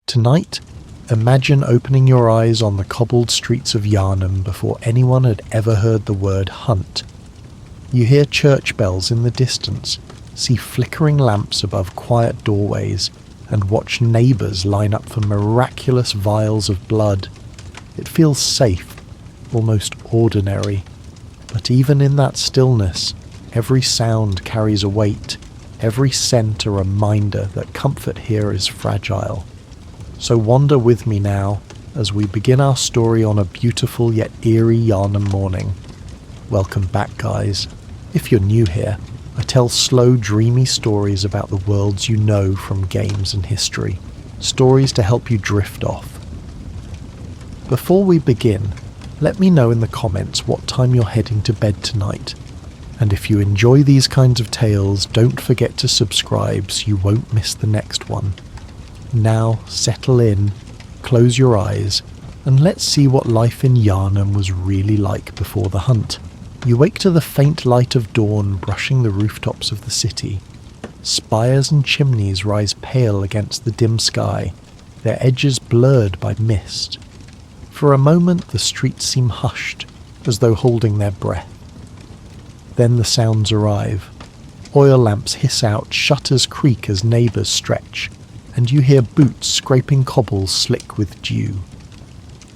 Tonight, imagine opening your eyes on the cobbled streets of Yharnam before anyone had ever heard the word hunt. You hear church bells in the distance, see flickering lamps above quiet doorways, and watch neighbours line up for miraculous vials of blood. It feels safe, almost ordinary. But even in that stillness, every sound carries a weight, every scent a reminder that comfort here is fragile. So wander with me now as we begin our story on a beautiful yet eerie Yharnam morning. Welcome back, guys. If you're new here, I tell slow, dreamy stories about the worlds you know from games and history. Stories to help you drift off. Before we begin, let me know in the comments what time you're heading to bed tonight. And if you enjoy these kinds of tales, don't forget to subscribe so you won't miss the next one. Now, settle in, close your eyes, and let's see what life in Yharnam was really like before the hunt. You wake to the faint light of dawn brushing the rooftops of the city. Spires and chimneys rise pale against the dim sky, their edges blurred by mist. For a moment the streets seem hushed, as though holding their breath. Then the sounds arrive. Oil lamps hiss out, shutters creak as neighbours stretch, and you hear boots scraping cobbles slick with dew.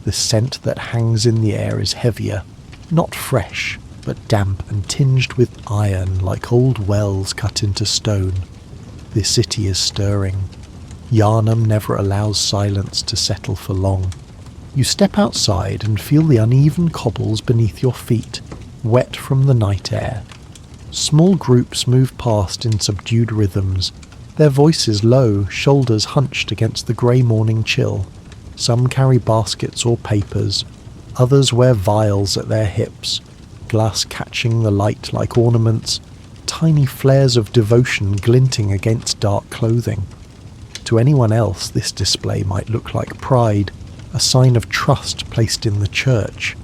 The scent that hangs in the air is heavier, not fresh, but damp and tinged with iron like old wells cut into stone. The city is stirring. Yharnam never allows silence to settle for long. You step outside and feel the uneven cobbles beneath your feet, wet from the night air. Small groups move past in subdued rhythms, their voices low, shoulders hunched against the grey morning chill. Some carry baskets or papers, others wear vials at their hips, glass catching the light like ornaments, tiny flares of devotion glinting against dark clothing. To anyone else, this display might look like pride, a sign of trust placed in the church.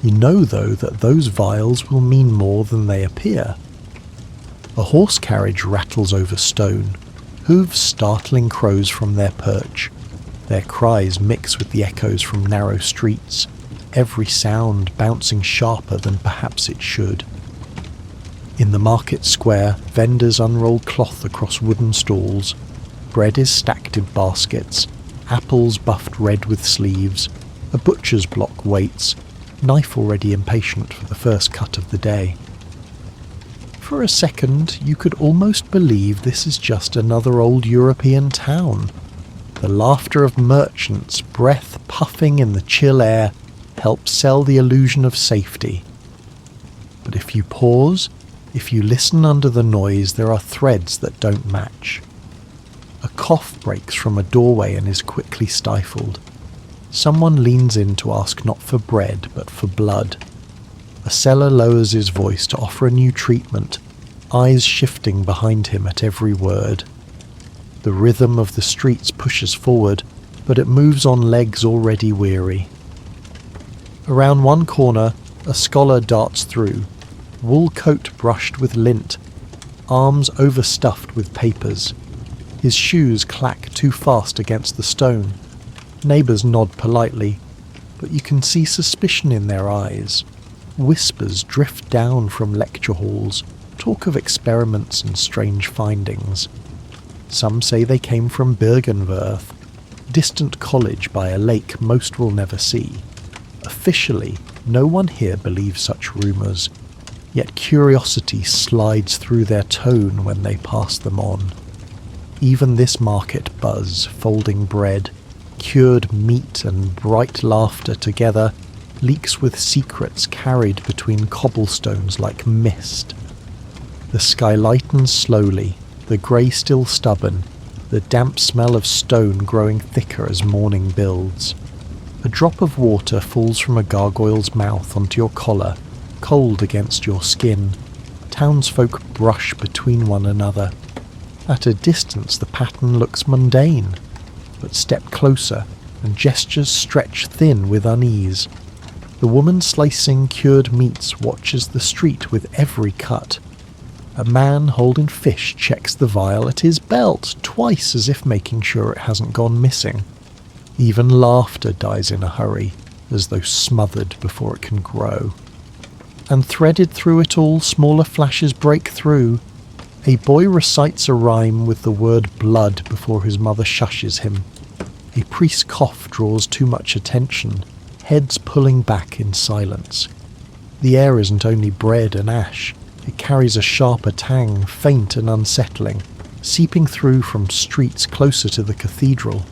You know, though, that those vials will mean more than they appear. A horse carriage rattles over stone, hooves startling crows from their perch. Their cries mix with the echoes from narrow streets, every sound bouncing sharper than perhaps it should. In the market square, vendors unroll cloth across wooden stalls. Bread is stacked in baskets, apples buffed red with sleeves. A butcher's block waits, knife already impatient for the first cut of the day. For a second, you could almost believe this is just another old European town. The laughter of merchants, breath puffing in the chill air, helps sell the illusion of safety. But if you pause, if you listen under the noise, there are threads that don't match. A cough breaks from a doorway and is quickly stifled. Someone leans in to ask not for bread, but for blood. A seller lowers his voice to offer a new treatment, eyes shifting behind him at every word. The rhythm of the streets pushes forward, but it moves on legs already weary. Around one corner, a scholar darts through, wool coat brushed with lint, arms overstuffed with papers. His shoes clack too fast against the stone. Neighbours nod politely, but you can see suspicion in their eyes. Whispers drift down from lecture halls, talk of experiments and strange findings. Some say they came from Bergenwerth, distant college by a lake most will never see. Officially, no one here believes such rumours, yet curiosity slides through their tone when they pass them on. Even this market buzz, folding bread, cured meat and bright laughter together, leaks with secrets carried between cobblestones like mist. The sky lightens slowly, the grey still stubborn, the damp smell of stone growing thicker as morning builds. A drop of water falls from a gargoyle's mouth onto your collar, cold against your skin. Townsfolk brush between one another. At a distance the pattern looks mundane, but step closer and gestures stretch thin with unease. The woman slicing cured meats watches the street with every cut. A man holding fish checks the vial at his belt, twice as if making sure it hasn't gone missing. Even laughter dies in a hurry, as though smothered before it can grow. And threaded through it all, smaller flashes break through. A boy recites a rhyme with the word blood before his mother shushes him. A priest's cough draws too much attention, heads pulling back in silence. The air isn't only bread and ash, it carries a sharper tang, faint and unsettling, seeping through from streets closer to the cathedral.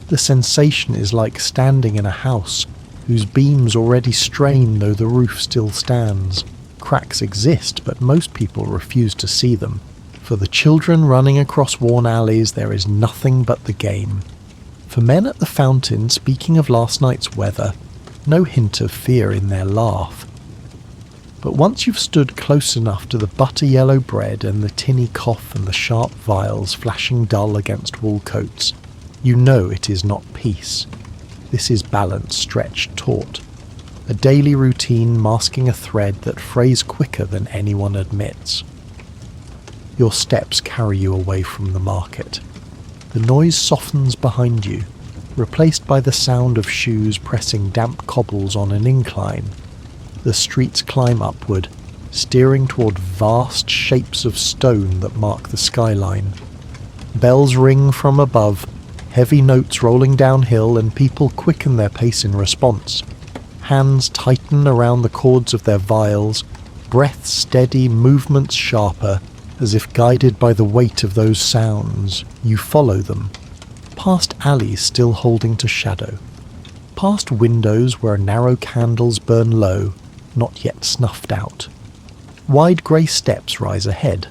The sensation is like standing in a house whose beams already strain though the roof still stands. Cracks exist, but most people refuse to see them. For the children running across worn alleys, there is nothing but the game. For men at the fountain, speaking of last night's weather, no hint of fear in their laugh. But once you've stood close enough to the butter-yellow bread and the tinny cough and the sharp vials flashing dull against wool coats, you know it is not peace. This is balance stretched taut. A daily routine masking a thread that frays quicker than anyone admits. Your steps carry you away from the market. The noise softens behind you, replaced by the sound of shoes pressing damp cobbles on an incline. The streets climb upward, steering toward vast shapes of stone that mark the skyline. Bells ring from above, heavy notes rolling downhill, and people quicken their pace in response. Hands tighten around the cords of their vials, breath steady, movements sharper, as if guided by the weight of those sounds. You follow them, past alleys still holding to shadow, past windows where narrow candles burn low, not yet snuffed out. Wide grey steps rise ahead,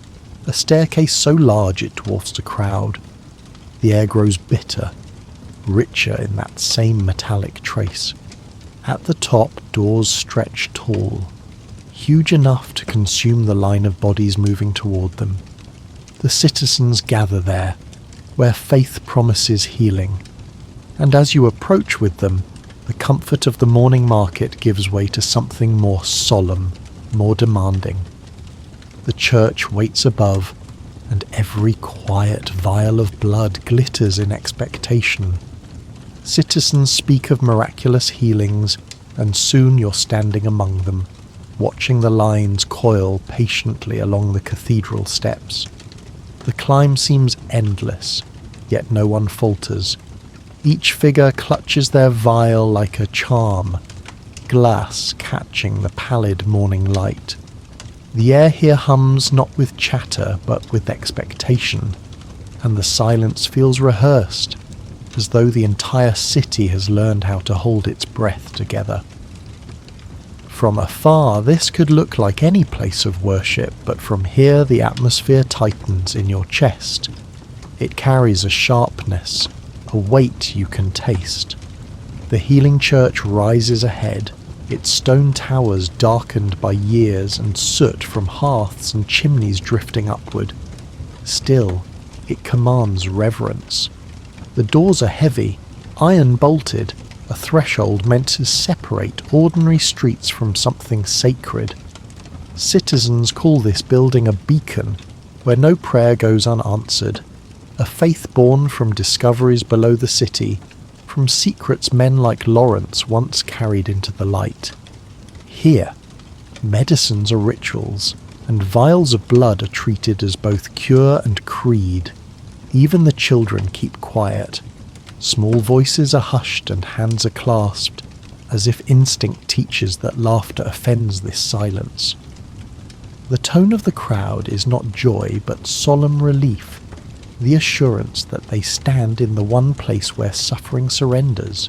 a staircase so large it dwarfs the crowd. The air grows bitter, richer in that same metallic trace. At the top, doors stretch tall, huge enough to consume the line of bodies moving toward them. The citizens gather there, where faith promises healing, and as you approach with them, the comfort of the morning market gives way to something more solemn, more demanding. The church waits above, and every quiet vial of blood glitters in expectation. Citizens speak of miraculous healings, and soon you're standing among them, watching the lines coil patiently along the cathedral steps. The climb seems endless, yet no one falters. Each figure clutches their vial like a charm, glass catching the pallid morning light. The air here hums not with chatter, but with expectation, and the silence feels rehearsed, as though the entire city has learned how to hold its breath together. From afar, this could look like any place of worship, but from here the atmosphere tightens in your chest. It carries a sharpness, a weight you can taste. The healing church rises ahead, its stone towers darkened by years and soot from hearths and chimneys drifting upward. Still, it commands reverence. The doors are heavy, iron bolted, a threshold meant to separate ordinary streets from something sacred. Citizens call this building a beacon, where no prayer goes unanswered, a faith born from discoveries below the city, from secrets men like Lawrence once carried into the light. Here, medicines are rituals, and vials of blood are treated as both cure and creed. Even the children keep quiet. Small voices are hushed and hands are clasped, as if instinct teaches that laughter offends this silence. The tone of the crowd is not joy but solemn relief, the assurance that they stand in the one place where suffering surrenders.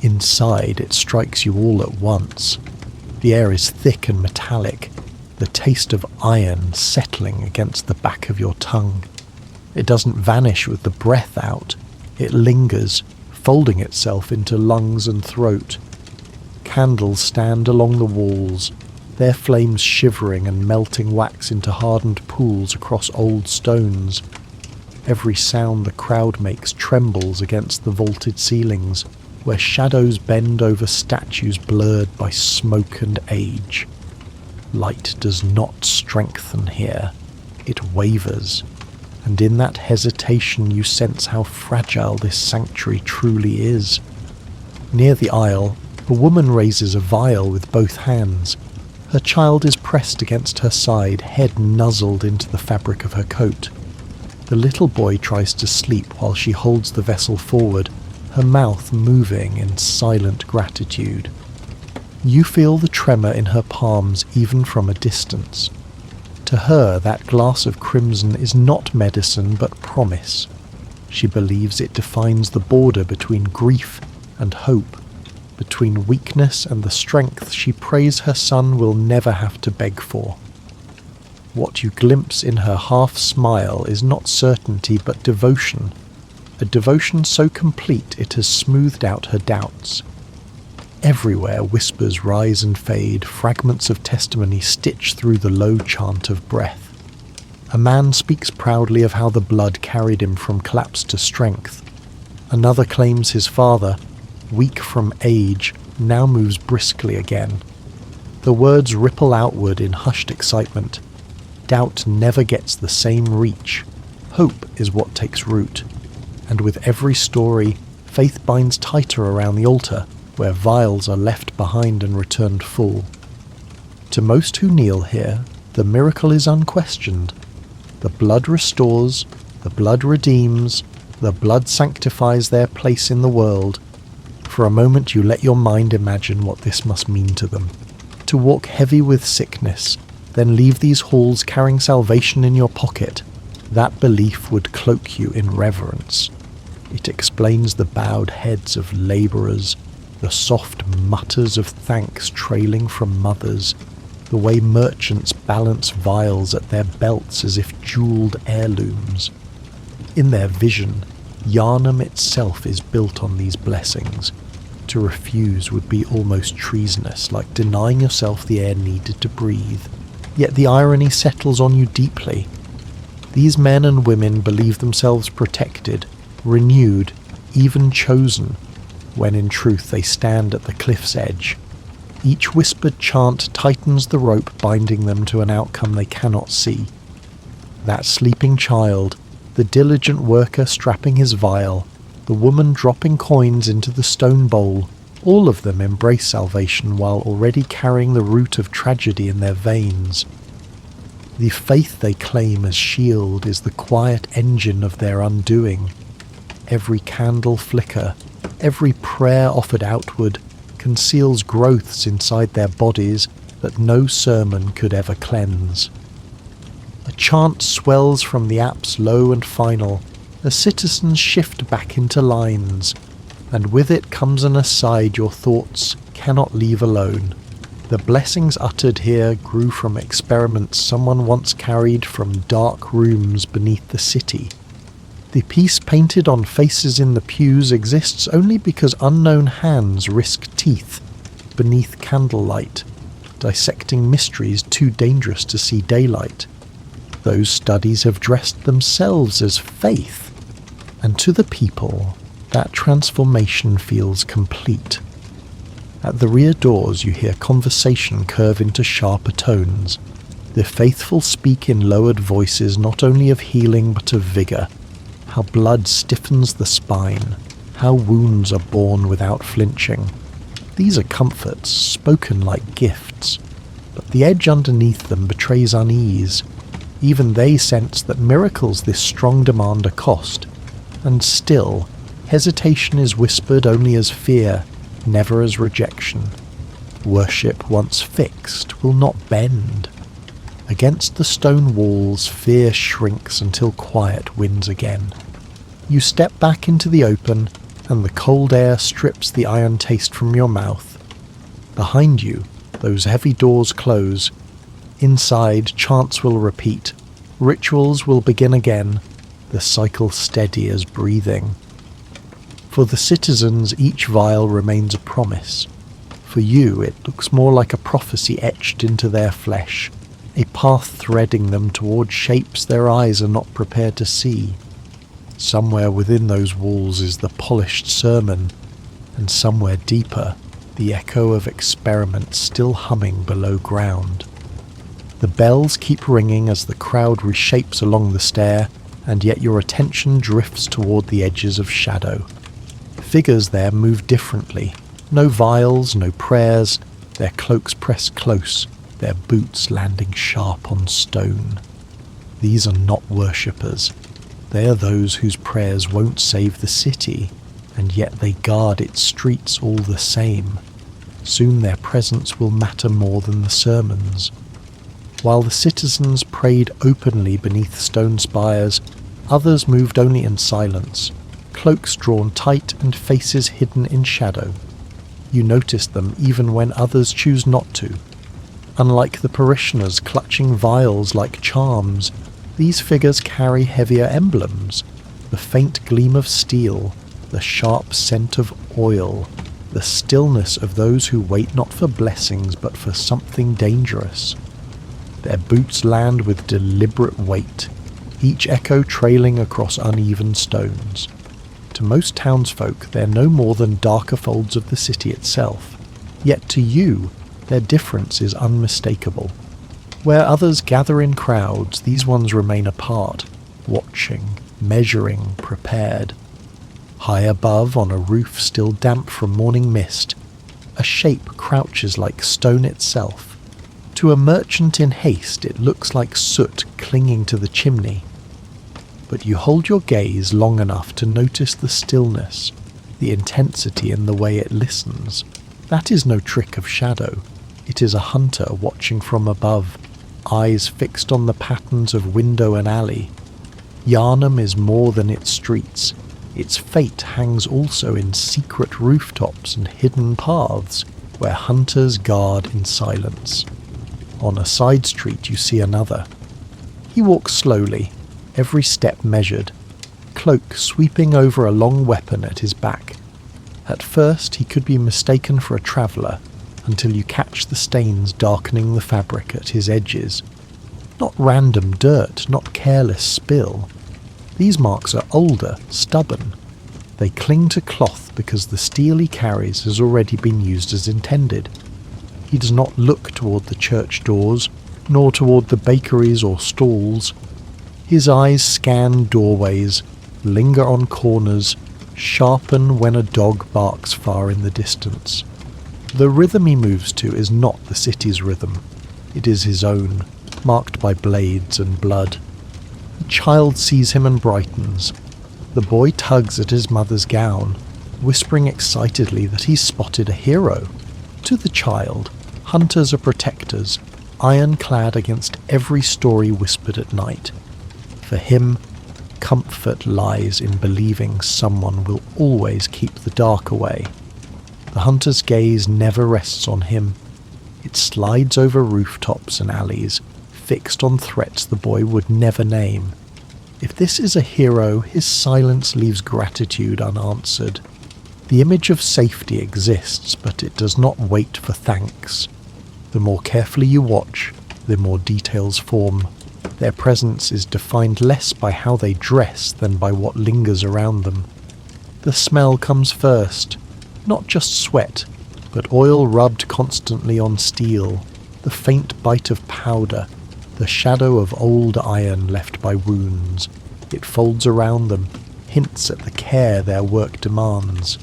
Inside it strikes you all at once. The air is thick and metallic, the taste of iron settling against the back of your tongue. It doesn't vanish with the breath out. It lingers, folding itself into lungs and throat. Candles stand along the walls, their flames shivering and melting wax into hardened pools across old stones. Every sound the crowd makes trembles against the vaulted ceilings, where shadows bend over statues blurred by smoke and age. Light does not strengthen here. It wavers. and in that hesitation you sense how fragile this sanctuary truly is. Near the aisle, a woman raises a vial with both hands. Her child is pressed against her side, head nuzzled into the fabric of her coat. The little boy tries to sleep while she holds the vessel forward, her mouth moving in silent gratitude. You feel the tremor in her palms even from a distance. To her, that glass of crimson is not medicine but promise. She believes it defines the border between grief and hope, between weakness and the strength she prays her son will never have to beg for. What you glimpse in her half-smile is not certainty but devotion, a devotion so complete it has smoothed out her doubts. Everywhere whispers rise and fade, fragments of testimony stitch through the low chant of breath. A man speaks proudly of how the blood carried him from collapse to strength. Another claims his father, weak from age, now moves briskly again. The words ripple outward in hushed excitement. Doubt never gets the same reach. Hope is what takes root. And with every story, faith binds tighter around the altar, where vials are left behind and returned full. To most who kneel here, the miracle is unquestioned. The blood restores, the blood redeems, the blood sanctifies their place in the world. For a moment you let your mind imagine what this must mean to them. To walk heavy with sickness, then leave these halls carrying salvation in your pocket, that belief would cloak you in reverence. It explains the bowed heads of labourers, the soft mutters of thanks trailing from mothers, the way merchants balance vials at their belts as if jewelled heirlooms. In their vision, Yharnam itself is built on these blessings. To refuse would be almost treasonous, like denying yourself the air needed to breathe. Yet the irony settles on you deeply. These men and women believe themselves protected, renewed, even chosen, when in truth they stand at the cliff's edge. Each whispered chant tightens the rope binding them to an outcome they cannot see. That sleeping child, the diligent worker strapping his vial, the woman dropping coins into the stone bowl, all of them embrace salvation while already carrying the root of tragedy in their veins. The faith they claim as shield is the quiet engine of their undoing. Every candle flicker, every prayer offered outward, conceals growths inside their bodies that no sermon could ever cleanse. A chant swells from the apse low and final, as citizens shift back into lines, and with it comes an aside your thoughts cannot leave alone. The blessings uttered here grew from experiments someone once carried from dark rooms beneath the city. The peace painted on faces in the pews exists only because unknown hands risk teeth beneath candlelight, dissecting mysteries too dangerous to see daylight. Those studies have dressed themselves as faith, and to the people, that transformation feels complete. At the rear doors you hear conversation curve into sharper tones. The faithful speak in lowered voices not only of healing but of vigour, how blood stiffens the spine, how wounds are borne without flinching. These are comforts, spoken like gifts, but the edge underneath them betrays unease. Even they sense that miracles this strong demand a cost, and still, hesitation is whispered only as fear, never as rejection. Worship once fixed will not bend. Against the stone walls, fear shrinks until quiet wins again. You step back into the open, and the cold air strips the iron taste from your mouth. Behind you, those heavy doors close. Inside, chants will repeat. Rituals will begin again, the cycle steady as breathing. For the citizens, each vial remains a promise. For you, it looks more like a prophecy etched into their flesh, a path threading them toward shapes their eyes are not prepared to see. Somewhere within those walls is the polished sermon, and somewhere deeper, the echo of experiment still humming below ground. The bells keep ringing as the crowd reshapes along the stair, and yet your attention drifts toward the edges of shadow. Figures there move differently. No vials, no prayers, their cloaks pressed close, their boots landing sharp on stone. These are not worshippers. They are those whose prayers won't save the city, and yet they guard its streets all the same. Soon their presence will matter more than the sermons. While the citizens prayed openly beneath stone spires, others moved only in silence, cloaks drawn tight and faces hidden in shadow. You notice them even when others choose not to. Unlike the parishioners clutching vials like charms, these figures carry heavier emblems: the faint gleam of steel, the sharp scent of oil, the stillness of those who wait not for blessings but for something dangerous. Their boots land with deliberate weight, each echo trailing across uneven stones. To most townsfolk, they're no more than darker folds of the city itself, yet to you, their difference is unmistakable. Where others gather in crowds, these ones remain apart, watching, measuring, prepared. High above, on a roof still damp from morning mist, a shape crouches like stone itself. To a merchant in haste, it looks like soot clinging to the chimney. But you hold your gaze long enough to notice the stillness, the intensity in the way it listens. That is no trick of shadow. It is a hunter watching from above, eyes fixed on the patterns of window and alley. Yharnam is more than its streets. Its fate hangs also in secret rooftops and hidden paths, where hunters guard in silence. On a side street you see another. He walks slowly, every step measured, cloak sweeping over a long weapon at his back. At first he could be mistaken for a traveller, until you catch the stains darkening the fabric at his edges. Not random dirt, not careless spill. These marks are older, stubborn. They cling to cloth because the steel he carries has already been used as intended. He does not look toward the church doors, nor toward the bakeries or stalls. His eyes scan doorways, linger on corners, sharpen when a dog barks far in the distance. The rhythm he moves to is not the city's rhythm. It is his own, marked by blades and blood. A child sees him and brightens. The boy tugs at his mother's gown, whispering excitedly that he's spotted a hero. To the child, hunters are protectors, ironclad against every story whispered at night. For him, comfort lies in believing someone will always keep the dark away. The hunter's gaze never rests on him. It slides over rooftops and alleys, fixed on threats the boy would never name. If this is a hero, his silence leaves gratitude unanswered. The image of safety exists, but it does not wait for thanks. The more carefully you watch, the more details form. Their presence is defined less by how they dress than by what lingers around them. The smell comes first. Not just sweat, but oil rubbed constantly on steel, the faint bite of powder, the shadow of old iron left by wounds. It folds around them, hints at the care their work demands.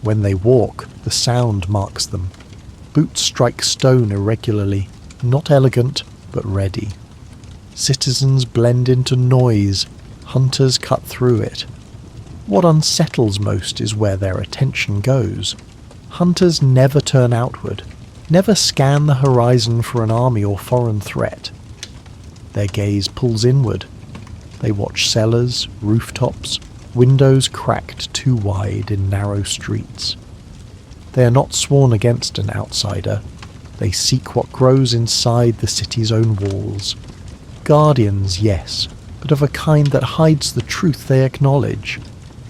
When they walk, the sound marks them. Boots strike stone irregularly, not elegant, but ready. Citizens blend into noise, hunters cut through it. What unsettles most is where their attention goes. Hunters never turn outward, never scan the horizon for an army or foreign threat. Their gaze pulls inward. They watch cellars, rooftops, windows cracked too wide in narrow streets. They are not sworn against an outsider. They seek what grows inside the city's own walls. Guardians, yes, but of a kind that hides the truth they acknowledge,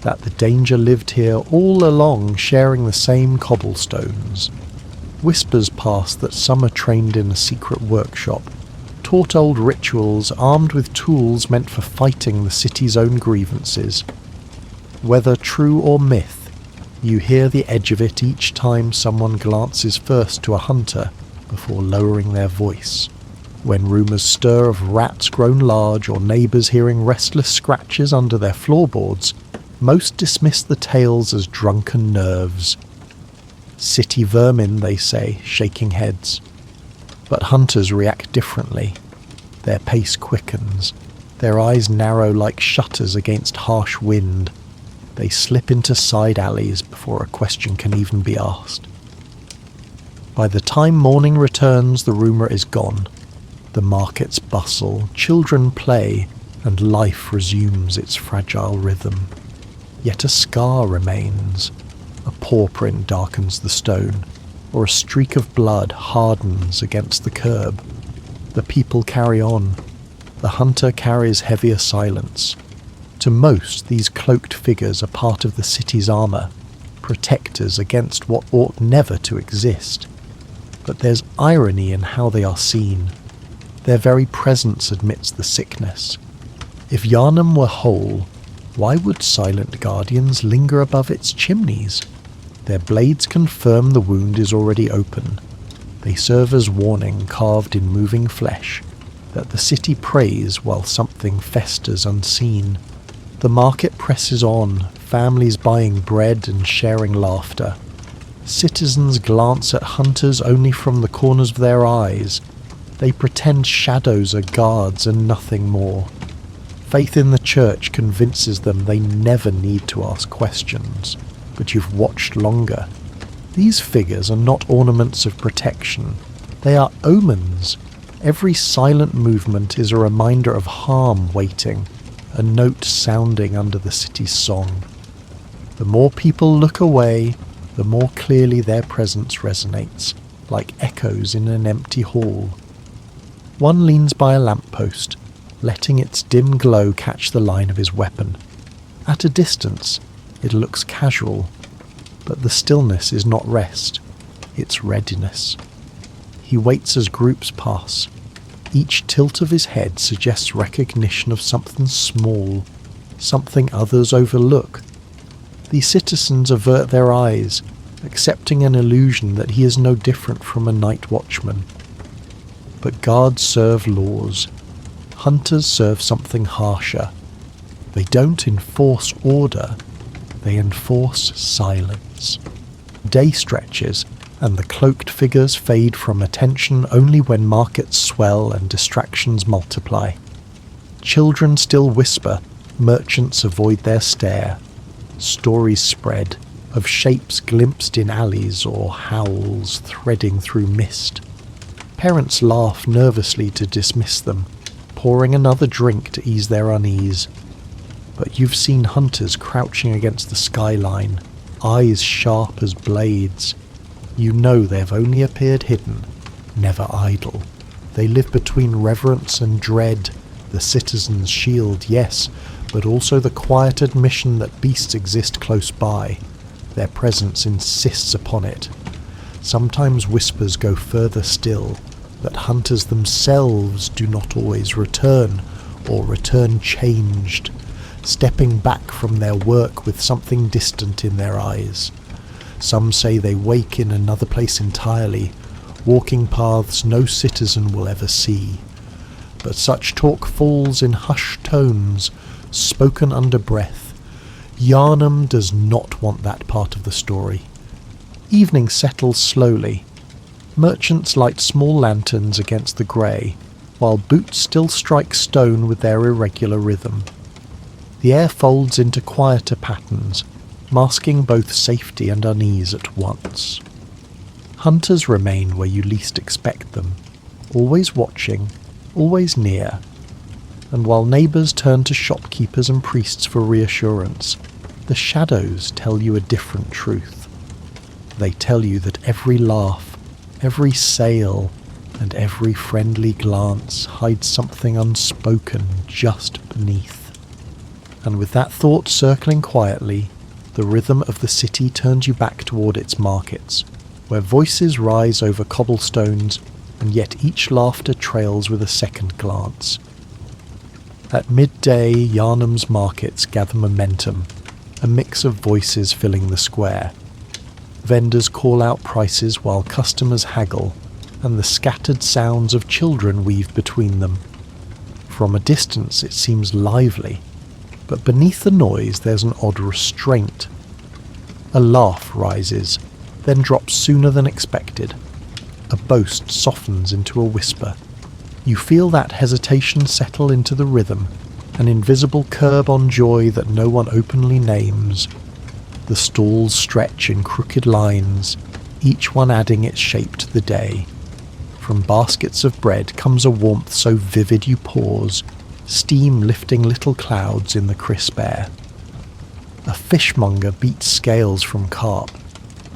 that the danger lived here all along, sharing the same cobblestones. Whispers pass that some are trained in a secret workshop, taught old rituals, armed with tools meant for fighting the city's own grievances. Whether true or myth, you hear the edge of it each time someone glances first to a hunter before lowering their voice. When rumours stir of rats grown large or neighbours hearing restless scratches under their floorboards, most dismiss the tales as drunken nerves. City vermin, they say, shaking heads. But hunters react differently. Their pace quickens. Their eyes narrow like shutters against harsh wind. They slip into side alleys before a question can even be asked. By the time morning returns, the rumour is gone. The markets bustle, children play, and life resumes its fragile rhythm. Yet a scar remains. A paw print darkens the stone, or a streak of blood hardens against the curb. The people carry on. The hunter carries heavier silence. To most, these cloaked figures are part of the city's armour, protectors against what ought never to exist. But there's irony in how they are seen. Their very presence admits the sickness. If Yharnam were whole, why would silent guardians linger above its chimneys? Their blades confirm the wound is already open. They serve as warning carved in moving flesh, that the city prays while something festers unseen. The market presses on, families buying bread and sharing laughter. Citizens glance at hunters only from the corners of their eyes. They pretend shadows are guards and nothing more. Faith in the church convinces them they never need to ask questions. But you've watched longer. These figures are not ornaments of protection. They are omens. Every silent movement is a reminder of harm waiting, a note sounding under the city's song. The more people look away, the more clearly their presence resonates, like echoes in an empty hall. One leans by a lamppost, letting its dim glow catch the line of his weapon. At a distance, it looks casual, but the stillness is not rest, it's readiness. He waits as groups pass. Each tilt of his head suggests recognition of something small, something others overlook. The citizens avert their eyes, accepting an illusion that he is no different from a night watchman. But guards serve laws. Hunters serve something harsher. They don't enforce order, they enforce silence. Day stretches, and the cloaked figures fade from attention only when markets swell and distractions multiply. Children still whisper, merchants avoid their stare. Stories spread, of shapes glimpsed in alleys or howls threading through mist. Parents laugh nervously to dismiss them, pouring another drink to ease their unease. But you've seen hunters crouching against the skyline, eyes sharp as blades. You know they've only appeared hidden, never idle. They live between reverence and dread, the citizen's shield, yes, but also the quiet admission that beasts exist close by. Their presence insists upon it. Sometimes whispers go further still, that hunters themselves do not always return, or return changed, stepping back from their work with something distant in their eyes. Some say they wake in another place entirely, walking paths no citizen will ever see. But such talk falls in hushed tones, spoken under breath. Yharnam does not want that part of the story. Evening settles slowly. Merchants light small lanterns against the grey, while boots still strike stone with their irregular rhythm. The air folds into quieter patterns, masking both safety and unease at once. Hunters remain where you least expect them, always watching, always near. And while neighbours turn to shopkeepers and priests for reassurance, the shadows tell you a different truth. They tell you that every laugh, every sail, and every friendly glance hides something unspoken just beneath. And with that thought circling quietly, the rhythm of the city turns you back toward its markets, where voices rise over cobblestones, and yet each laughter trails with a second glance. At midday, Yharnam's markets gather momentum, a mix of voices filling the square. Vendors call out prices while customers haggle, and the scattered sounds of children weave between them. From a distance it seems lively, but beneath the noise there's an odd restraint. A laugh rises, then drops sooner than expected. A boast softens into a whisper. You feel that hesitation settle into the rhythm, an invisible curb on joy that no one openly names. The stalls stretch in crooked lines, each one adding its shape to the day. From baskets of bread comes a warmth so vivid you pause, steam lifting little clouds in the crisp air. A fishmonger beats scales from carp,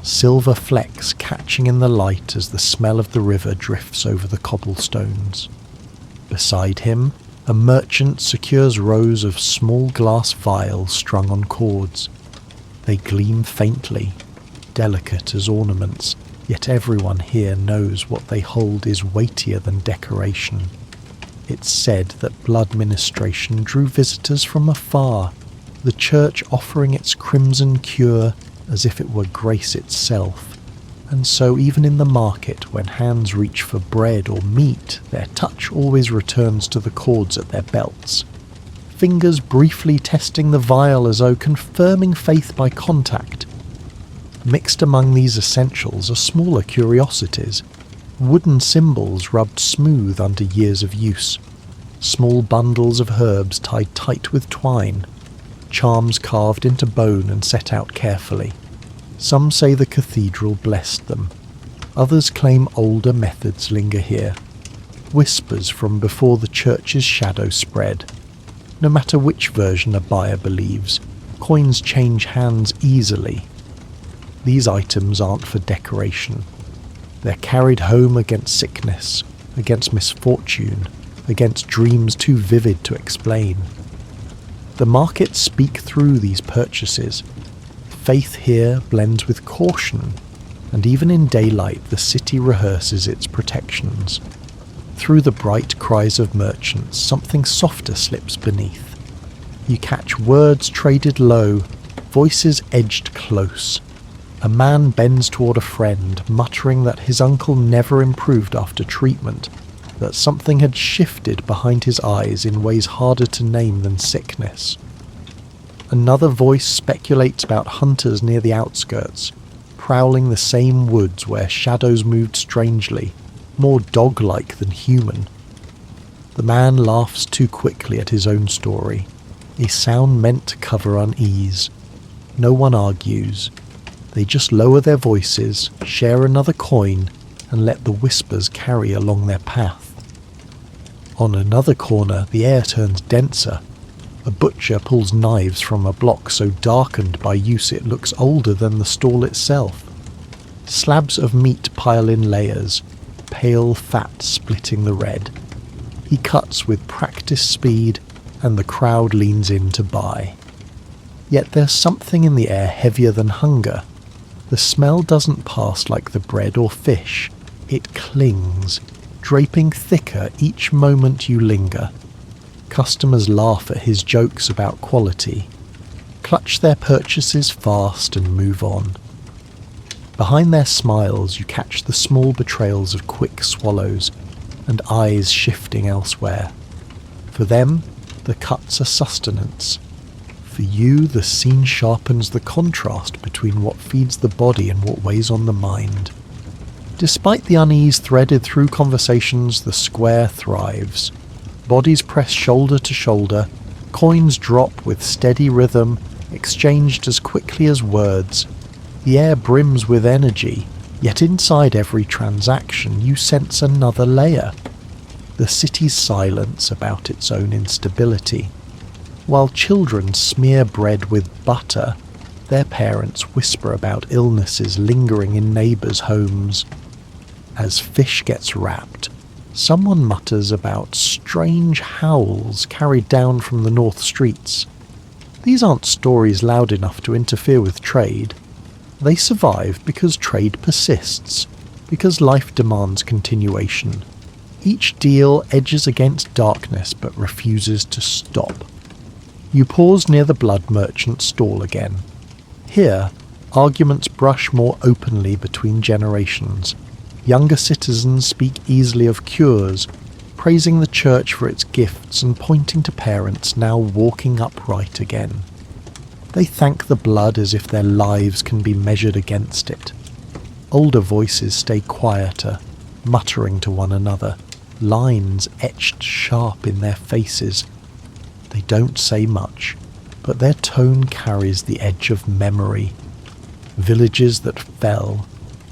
silver flecks catching in the light as the smell of the river drifts over the cobblestones. Beside him, a merchant secures rows of small glass vials strung on cords. They gleam faintly, delicate as ornaments, yet everyone here knows what they hold is weightier than decoration. It's said that blood ministration drew visitors from afar, the church offering its crimson cure as if it were grace itself. And so even in the market, when hands reach for bread or meat, their touch always returns to the cords at their belts. Fingers briefly testing the vial as though confirming faith by contact. Mixed among these essentials are smaller curiosities, wooden symbols rubbed smooth under years of use, small bundles of herbs tied tight with twine, charms carved into bone and set out carefully. Some say the cathedral blessed them. Others claim older methods linger here. Whispers from before the church's shadow spread. No matter which version a buyer believes, coins change hands easily. These items aren't for decoration. They're carried home against sickness, against misfortune, against dreams too vivid to explain. The markets speak through these purchases. Faith here blends with caution, and even in daylight the city rehearses its protections. Through the bright cries of merchants, something softer slips beneath. You catch words traded low, voices edged close. A man bends toward a friend, muttering that his uncle never improved after treatment, that something had shifted behind his eyes in ways harder to name than sickness. Another voice speculates about hunters near the outskirts, prowling the same woods where shadows moved strangely, more dog-like than human. The man laughs too quickly at his own story, a sound meant to cover unease. No one argues. They just lower their voices, share another coin, and let the whispers carry along their path. On another corner, the air turns denser. A butcher pulls knives from a block so darkened by use it looks older than the stall itself. Slabs of meat pile in layers, pale fat splitting the red. He cuts with practiced speed, and the crowd leans in to buy. Yet there's something in the air heavier than hunger. The smell doesn't pass like the bread or fish. It clings, draping thicker each moment you linger. Customers laugh at his jokes about quality, clutch their purchases fast and move on. Behind their smiles you catch the small betrayals of quick swallows and eyes shifting elsewhere. For them, the cuts are sustenance. For you, the scene sharpens the contrast between what feeds the body and what weighs on the mind. Despite the unease threaded through conversations, the square thrives. Bodies press shoulder to shoulder, coins drop with steady rhythm, exchanged as quickly as words. The air brims with energy, yet inside every transaction you sense another layer. The city's silence about its own instability. While children smear bread with butter, their parents whisper about illnesses lingering in neighbours' homes. As fish gets wrapped, someone mutters about strange howls carried down from the north streets. These aren't stories loud enough to interfere with trade. They survive because trade persists, because life demands continuation. Each deal edges against darkness but refuses to stop. You pause near the blood merchant's stall again. Here, arguments brush more openly between generations. Younger citizens speak easily of cures, praising the church for its gifts and pointing to parents now walking upright again. They thank the blood as if their lives can be measured against it. Older voices stay quieter, muttering to one another, lines etched sharp in their faces. They don't say much, but their tone carries the edge of memory. Villages that fell,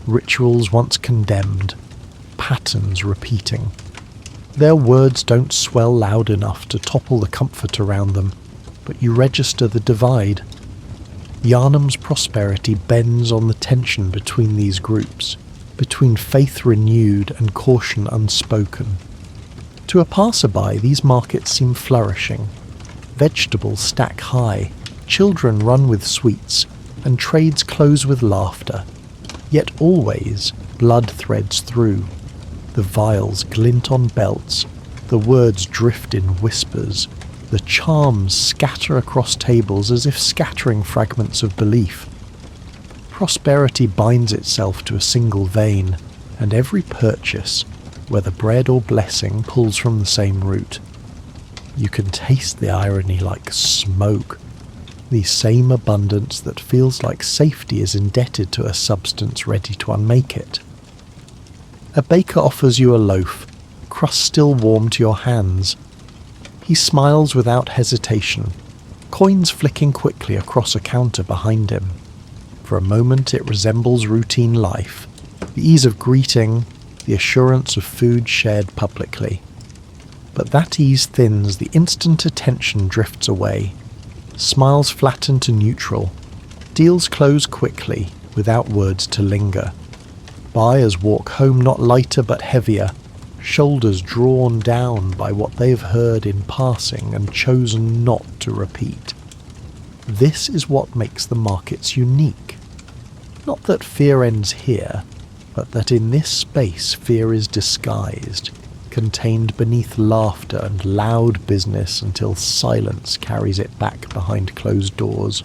rituals once condemned, patterns repeating. Their words don't swell loud enough to topple the comfort around them, but you register the divide. Yharnam's prosperity bends on the tension between these groups, between faith renewed and caution unspoken. To a passerby, these markets seem flourishing. Vegetables stack high, children run with sweets, and trades close with laughter. Yet always blood threads through. The vials glint on belts, the words drift in whispers, the charms scatter across tables as if scattering fragments of belief. Prosperity binds itself to a single vein, and every purchase, whether bread or blessing, pulls from the same root. You can taste the irony like smoke, the same abundance that feels like safety is indebted to a substance ready to unmake it. A baker offers you a loaf, crust still warm to your hands. He smiles without hesitation, coins flicking quickly across a counter behind him. For a moment it resembles routine life, the ease of greeting, the assurance of food shared publicly. But that ease thins, the instant attention drifts away. Smiles flatten to neutral. Deals close quickly, without words to linger. Buyers walk home not lighter but heavier, shoulders drawn down by what they've heard in passing and chosen not to repeat. This is what makes the markets unique. Not that fear ends here, but that in this space fear is disguised, contained beneath laughter and loud business until silence carries it back behind closed doors.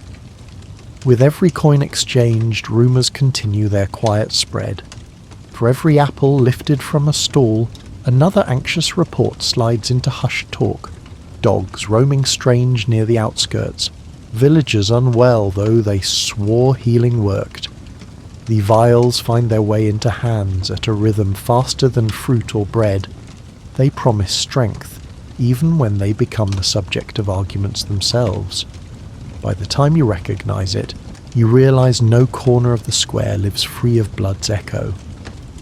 With every coin exchanged, rumours continue their quiet spread. For every apple lifted from a stall, another anxious report slides into hushed talk. Dogs roaming strange near the outskirts, villagers unwell though they swore healing worked. The vials find their way into hands at a rhythm faster than fruit or bread. They promise strength, even when they become the subject of arguments themselves. By the time you recognise it, you realise no corner of the square lives free of blood's echo.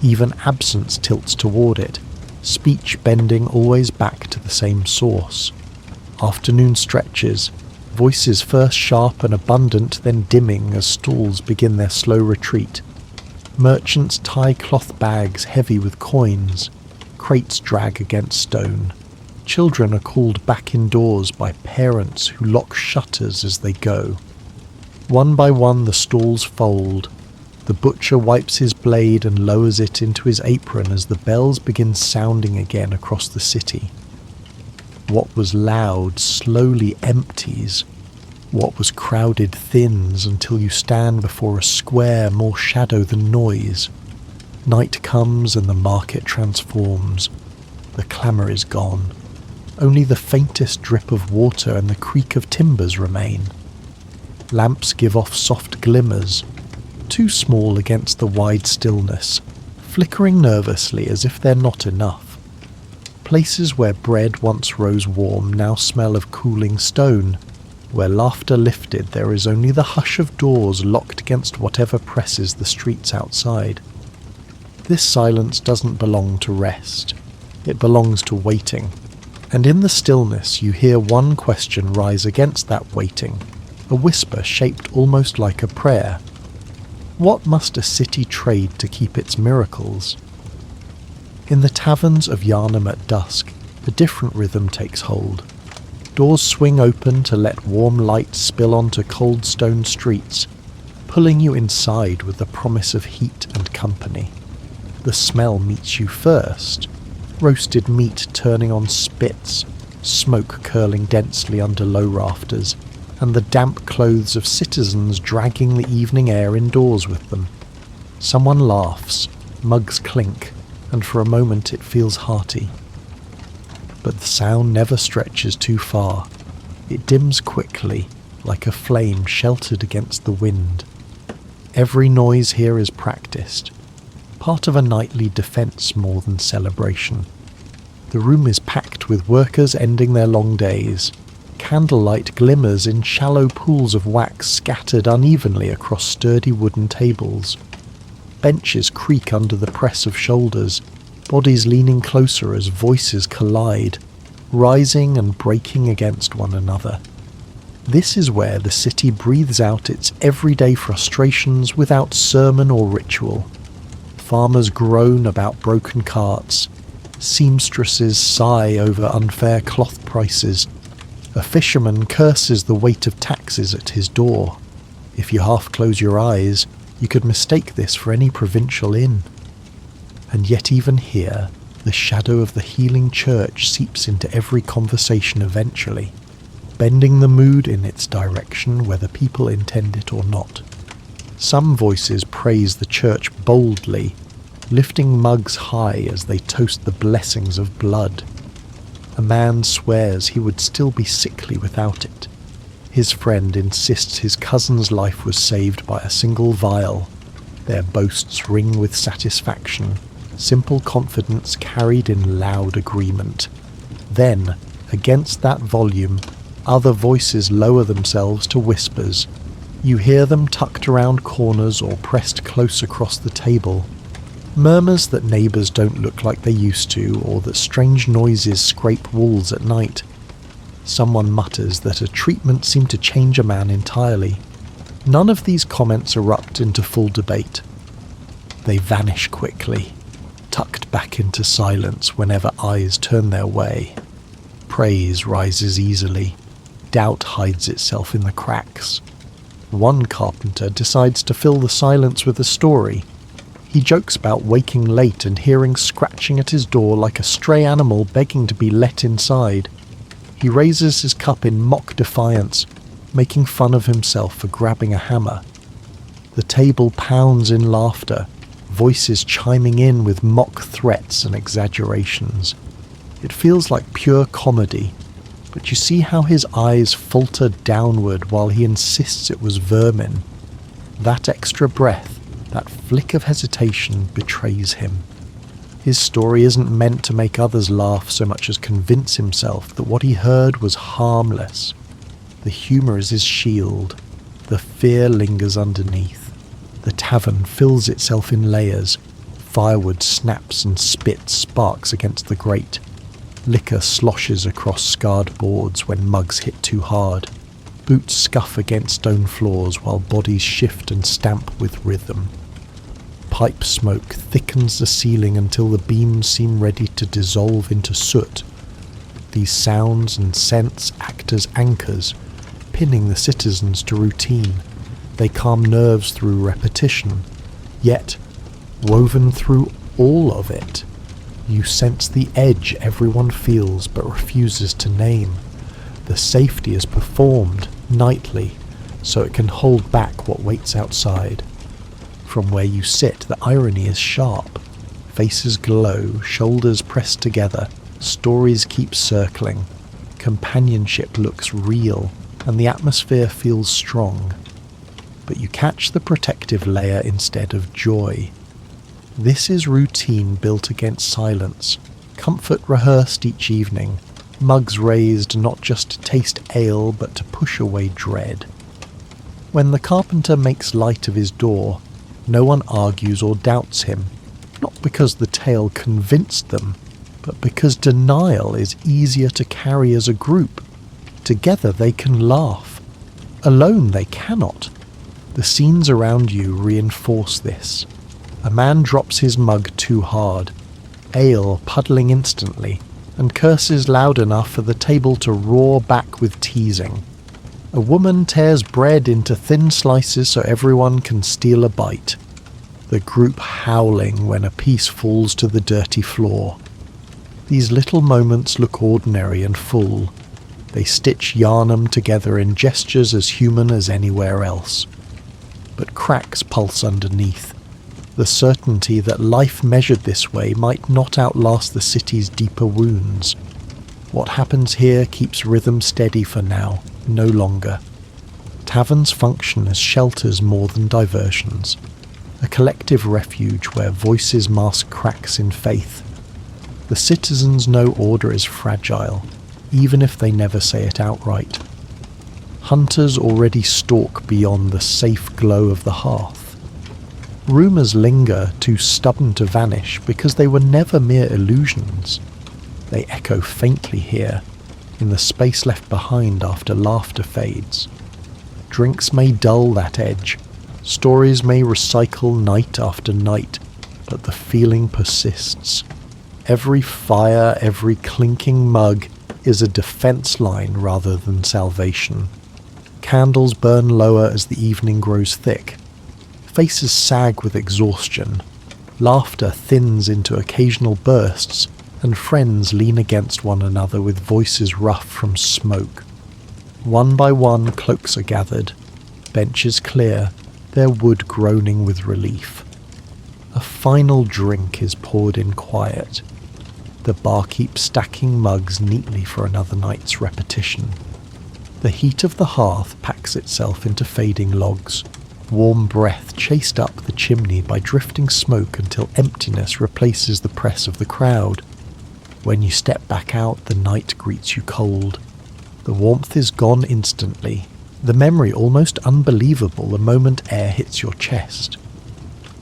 Even absence tilts toward it, speech bending always back to the same source. Afternoon stretches, voices first sharp and abundant, then dimming as stalls begin their slow retreat. Merchants tie cloth bags heavy with coins. Crates drag against stone. Children are called back indoors by parents who lock shutters as they go. One by one the stalls fold. The butcher wipes his blade and lowers it into his apron as the bells begin sounding again across the city. What was loud slowly empties. What was crowded thins until you stand before a square more shadow than noise. Night comes and the market transforms. The clamour is gone. Only the faintest drip of water and the creak of timbers remain. Lamps give off soft glimmers, too small against the wide stillness, flickering nervously as if they're not enough. Places where bread once rose warm now smell of cooling stone. Where laughter lifted, there is only the hush of doors locked against whatever presses the streets outside. This silence doesn't belong to rest. It belongs to waiting. And in the stillness you hear one question rise against that waiting, a whisper shaped almost like a prayer. What must a city trade to keep its miracles? In the taverns of Yharnam at dusk, a different rhythm takes hold. Doors swing open to let warm light spill onto cold stone streets, pulling you inside with the promise of heat and company. The smell meets you first, roasted meat turning on spits, smoke curling densely under low rafters, and the damp clothes of citizens dragging the evening air indoors with them. Someone laughs, Mugs clink, and for a moment it feels hearty. But the sound never stretches too far. It dims quickly, like a flame sheltered against the wind. Every noise here is practiced, part of a nightly defence more than celebration. The room is packed with workers ending their long days. Candlelight glimmers in shallow pools of wax scattered unevenly across sturdy wooden tables. Benches creak under the press of shoulders, bodies leaning closer as voices collide, rising and breaking against one another. This is where the city breathes out its everyday frustrations without sermon or ritual. Farmers groan about broken carts. Seamstresses sigh over unfair cloth prices. A fisherman curses the weight of taxes at his door. If you half close your eyes, you could mistake this for any provincial inn. And yet even here, the shadow of the healing church seeps into every conversation eventually, bending the mood in its direction whether people intend it or not. Some voices praise the church boldly, lifting mugs high as they toast the blessings of blood. A man swears he would still be sickly without it. His friend insists his cousin's life was saved by a single vial. Their boasts ring with satisfaction, simple confidence carried in loud agreement. Then, against that volume, other voices lower themselves to whispers. You hear them tucked around corners or pressed close across the table. Murmurs that neighbours don't look like they used to, or that strange noises scrape walls at night. Someone mutters that a treatment seemed to change a man entirely. None of these comments erupt into full debate. They vanish quickly, tucked back into silence whenever eyes turn their way. Praise rises easily. Doubt hides itself in the cracks. One carpenter decides to fill the silence with a story. He jokes about waking late and hearing scratching at his door like a stray animal begging to be let inside. He raises his cup in mock defiance, making fun of himself for grabbing a hammer. The table pounds in laughter, voices chiming in with mock threats and exaggerations. It feels like pure comedy, but you see how his eyes falter downward while he insists it was vermin. That extra breath, that flick of hesitation betrays him. His story isn't meant to make others laugh so much as convince himself that what he heard was harmless. The humour is his shield. The fear lingers underneath. The tavern fills itself in layers. Firewood snaps and spit sparks against the grate. Liquor sloshes across scarred boards when mugs hit too hard. Boots scuff against stone floors while bodies shift and stamp with rhythm. Pipe smoke thickens the ceiling until the beams seem ready to dissolve into soot. These sounds and scents act as anchors, pinning the citizens to routine. They calm nerves through repetition. Yet, woven through all of it, you sense the edge everyone feels but refuses to name. The safety is performed nightly, so it can hold back what waits outside. From where you sit, the irony is sharp. Faces glow, shoulders pressed together, stories keep circling. Companionship looks real, and the atmosphere feels strong. But you catch the protective layer instead of joy. This is routine built against silence, comfort rehearsed each evening, mugs raised not just to taste ale but to push away dread. When the carpenter makes light of his door, no one argues or doubts him, not because the tale convinced them, but because denial is easier to carry as a group. Together they can laugh. Alone they cannot. The scenes around you reinforce this. A man drops his mug too hard, ale puddling instantly, and curses loud enough for the table to roar back with teasing. A woman tears bread into thin slices so everyone can steal a bite. The group howling when a piece falls to the dirty floor. These little moments look ordinary and full. They stitch Yharnam together in gestures as human as anywhere else. But cracks pulse underneath. the certainty that life measured this way might not outlast the city's deeper wounds. What happens here keeps rhythm steady for now, no longer. Taverns function as shelters more than diversions, a collective refuge where voices mask cracks in faith. The citizens know order is fragile, even if they never say it outright. Hunters already stalk beyond the safe glow of the hearth. Rumours linger, too stubborn to vanish, because they were never mere illusions. They echo faintly here, in the space left behind after laughter fades. Drinks may dull that edge, stories may recycle night after night, but the feeling persists. Every fire, every clinking mug is a defence line rather than salvation. Candles burn lower as the evening grows thick. Faces sag with exhaustion. Laughter thins into occasional bursts, and friends lean against one another with voices rough from smoke. One by one cloaks are gathered, benches clear, their wood groaning with relief. A final drink is poured in quiet. The barkeep stacking mugs neatly for another night's repetition. The heat of the hearth packs itself into fading logs. Warm breath chased up the chimney by drifting smoke until emptiness replaces the press of the crowd. When you step back out, the night greets you cold. The warmth is gone instantly, the memory almost unbelievable the moment air hits your chest.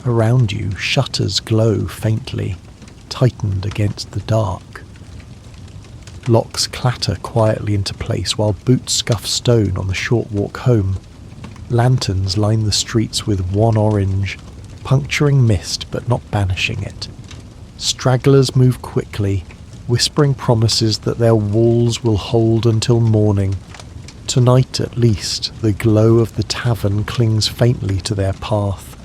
Around you, shutters glow faintly, tightened against the dark. Locks clatter quietly into place while boots scuff stone on the short walk home. Lanterns line the streets with wan orange, puncturing mist but not banishing it. Stragglers move quickly, whispering promises that their walls will hold until morning. Tonight at least, the glow of the tavern clings faintly to their path.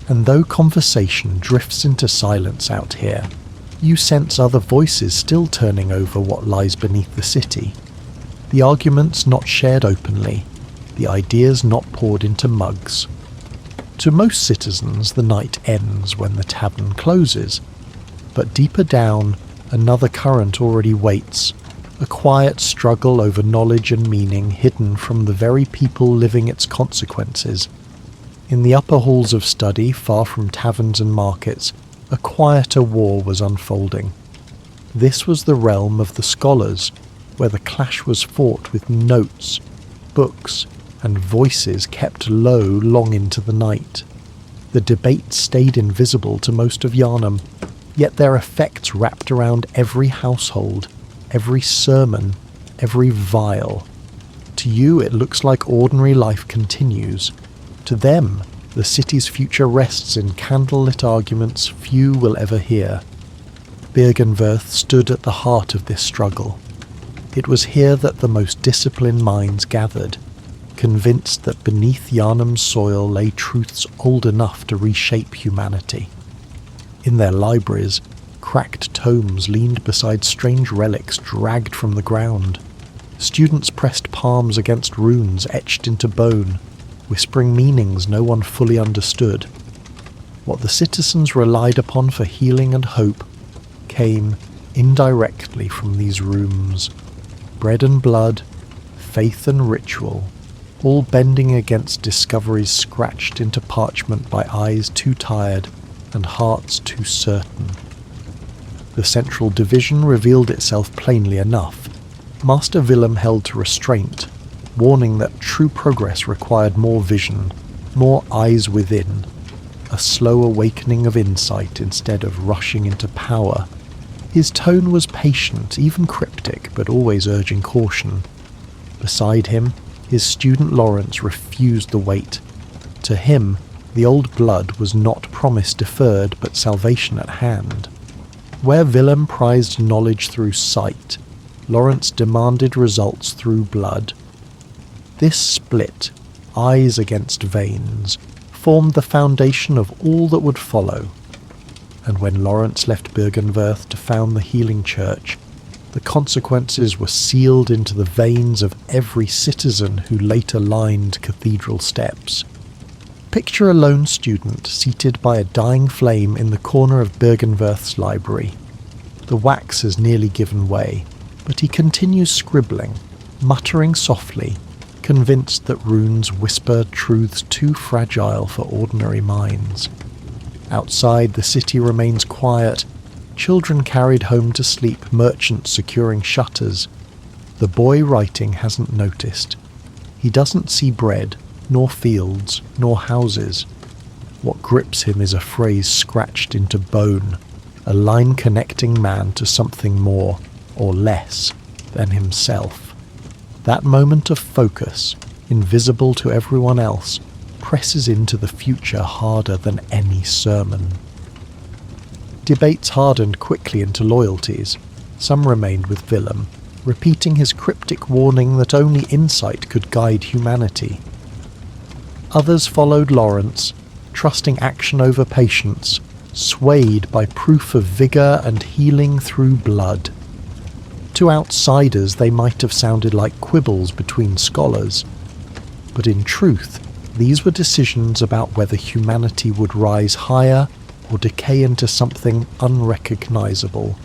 And though conversation drifts into silence out here, you sense other voices still turning over what lies beneath the city. The arguments not shared openly, the ideas not poured into mugs. To most citizens, the night ends when the tavern closes, but deeper down, another current already waits, a quiet struggle over knowledge and meaning hidden from the very people living its consequences. In the upper halls of study, far from taverns and markets, a quieter war was unfolding. This was the realm of the scholars, where the clash was fought with notes, books, and voices kept low long into the night. The debate stayed invisible to most of Yharnam, yet their effects wrapped around every household, every sermon, every vial. To you it looks like ordinary life continues. To them, the city's future rests in candlelit arguments few will ever hear. Byrgenwerth stood at the heart of this struggle. It was here that the most disciplined minds gathered, convinced that beneath Yharnam's soil lay truths old enough to reshape humanity. In their libraries, cracked tomes leaned beside strange relics dragged from the ground. Students pressed palms against runes etched into bone, whispering meanings no one fully understood. What the citizens relied upon for healing and hope came indirectly from these rooms. Bread and blood, faith and ritual, all bending against discoveries scratched into parchment by eyes too tired and hearts too certain. The central division revealed itself plainly enough. Master Willem held to restraint, warning that true progress required more vision, more eyes within, a slow awakening of insight instead of rushing into power. His tone was patient, even cryptic, but always urging caution. Beside him, his student Lawrence refused the weight. To him, the old blood was not promise deferred, but salvation at hand. Where Willem prized knowledge through sight, Lawrence demanded results through blood. This split, eyes against veins, formed the foundation of all that would follow. And when Lawrence left Byrgenwerth to found the healing church, the consequences were sealed into the veins of every citizen who later lined cathedral steps. Picture a lone student seated by a dying flame in the corner of Bergenwerth's library. The wax has nearly given way, but he continues scribbling, muttering softly, convinced that runes whisper truths too fragile for ordinary minds. Outside, the city remains quiet, children carried home to sleep, merchants securing shutters. The boy writing hasn't noticed. He doesn't see bread, nor fields, nor houses. What grips him is a phrase scratched into bone, a line connecting man to something more, or less, than himself. That moment of focus, invisible to everyone else, presses into the future harder than any sermon. Debates hardened quickly into loyalties. Some remained with Willem, repeating his cryptic warning that only insight could guide humanity. Others followed Lawrence, trusting action over patience, swayed by proof of vigour and healing through blood. To outsiders they might have sounded like quibbles between scholars, but in truth these were decisions about whether humanity would rise higher or decay into something unrecognisable.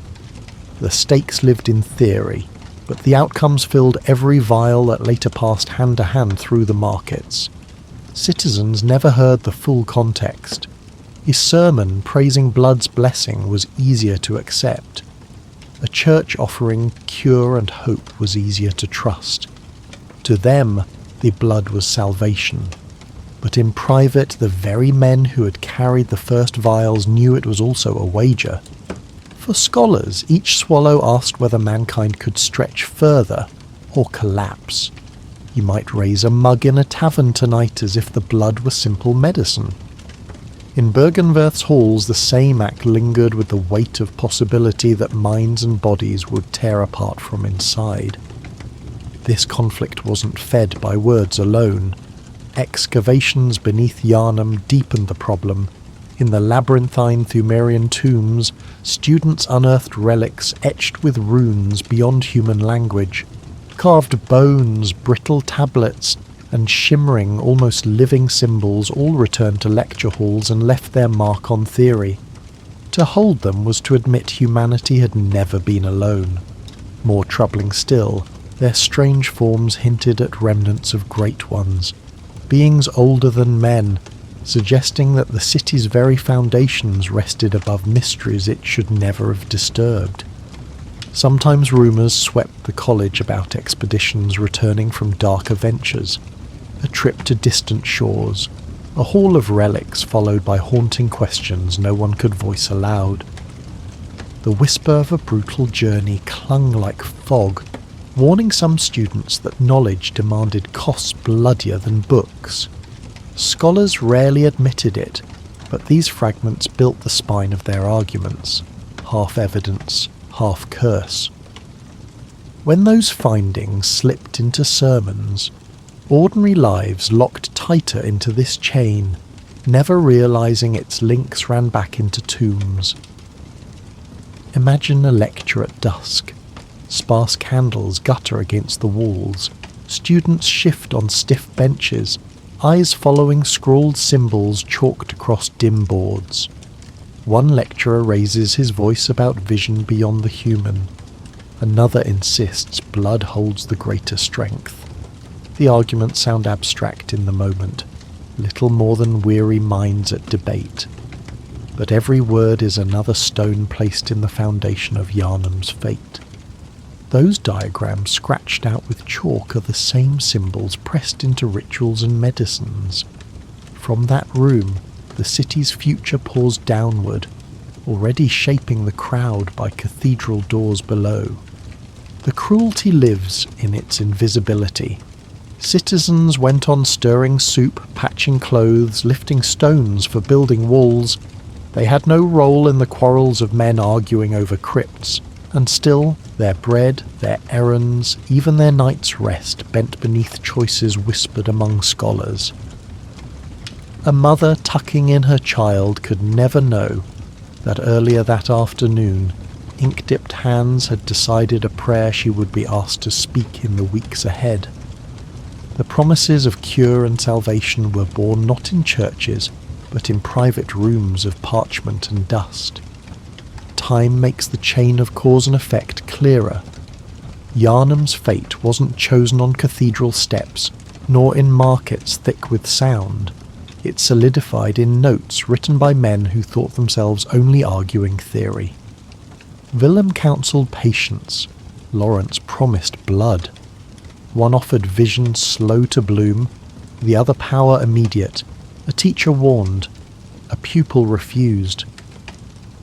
The stakes lived in theory, but the outcomes filled every vial that later passed hand to hand through the markets. Citizens never heard the full context. His sermon praising blood's blessing was easier to accept. A church offering cure and hope was easier to trust. To them, the blood was salvation. But in private, the very men who had carried the first vials knew it was also a wager. For scholars, each swallow asked whether mankind could stretch further or collapse. You might raise a mug in a tavern tonight as if the blood were simple medicine. In Bergenwerth's halls, the same act lingered with the weight of possibility that minds and bodies would tear apart from inside. This conflict wasn't fed by words alone. Excavations beneath Yharnam deepened the problem. In the labyrinthine Thumerian tombs, students unearthed relics etched with runes beyond human language. Carved bones, brittle tablets, and shimmering, almost living symbols all returned to lecture halls and left their mark on theory. To hold them was to admit humanity had never been alone. More troubling still, their strange forms hinted at remnants of great ones, beings older than men, suggesting that the city's very foundations rested above mysteries it should never have disturbed. Sometimes rumours swept the college about expeditions returning from darker ventures, a trip to distant shores, a haul of relics followed by haunting questions no one could voice aloud. The whisper of a brutal journey clung like fog, warning some students that knowledge demanded costs bloodier than books. Scholars rarely admitted it, but these fragments built the spine of their arguments, half evidence, half curse. When those findings slipped into sermons, ordinary lives locked tighter into this chain, never realising its links ran back into tombs. Imagine a lecture at dusk. Sparse candles gutter against the walls. Students shift on stiff benches, eyes following scrawled symbols chalked across dim boards. One lecturer raises his voice about vision beyond the human. Another insists blood holds the greater strength. The arguments sound abstract in the moment, little more than weary minds at debate. But every word is another stone placed in the foundation of Yharnam's fate. Those diagrams scratched out with chalk are the same symbols pressed into rituals and medicines. From that room, the city's future pours downward, already shaping the crowd by cathedral doors below. The cruelty lives in its invisibility. Citizens went on stirring soup, patching clothes, lifting stones for building walls. They had no role in the quarrels of men arguing over crypts, and still their bread, their errands, even their night's rest bent beneath choices whispered among scholars. A mother tucking in her child could never know that earlier that afternoon, ink-dipped hands had decided a prayer she would be asked to speak in the weeks ahead. The promises of cure and salvation were born not in churches, but in private rooms of parchment and dust. Time makes the chain of cause and effect clearer. Yharnam's fate wasn't chosen on cathedral steps, nor in markets thick with sound. It solidified in notes written by men who thought themselves only arguing theory. Willem counselled patience. Lawrence promised blood. One offered vision slow to bloom, the other power immediate. A teacher warned, a pupil refused.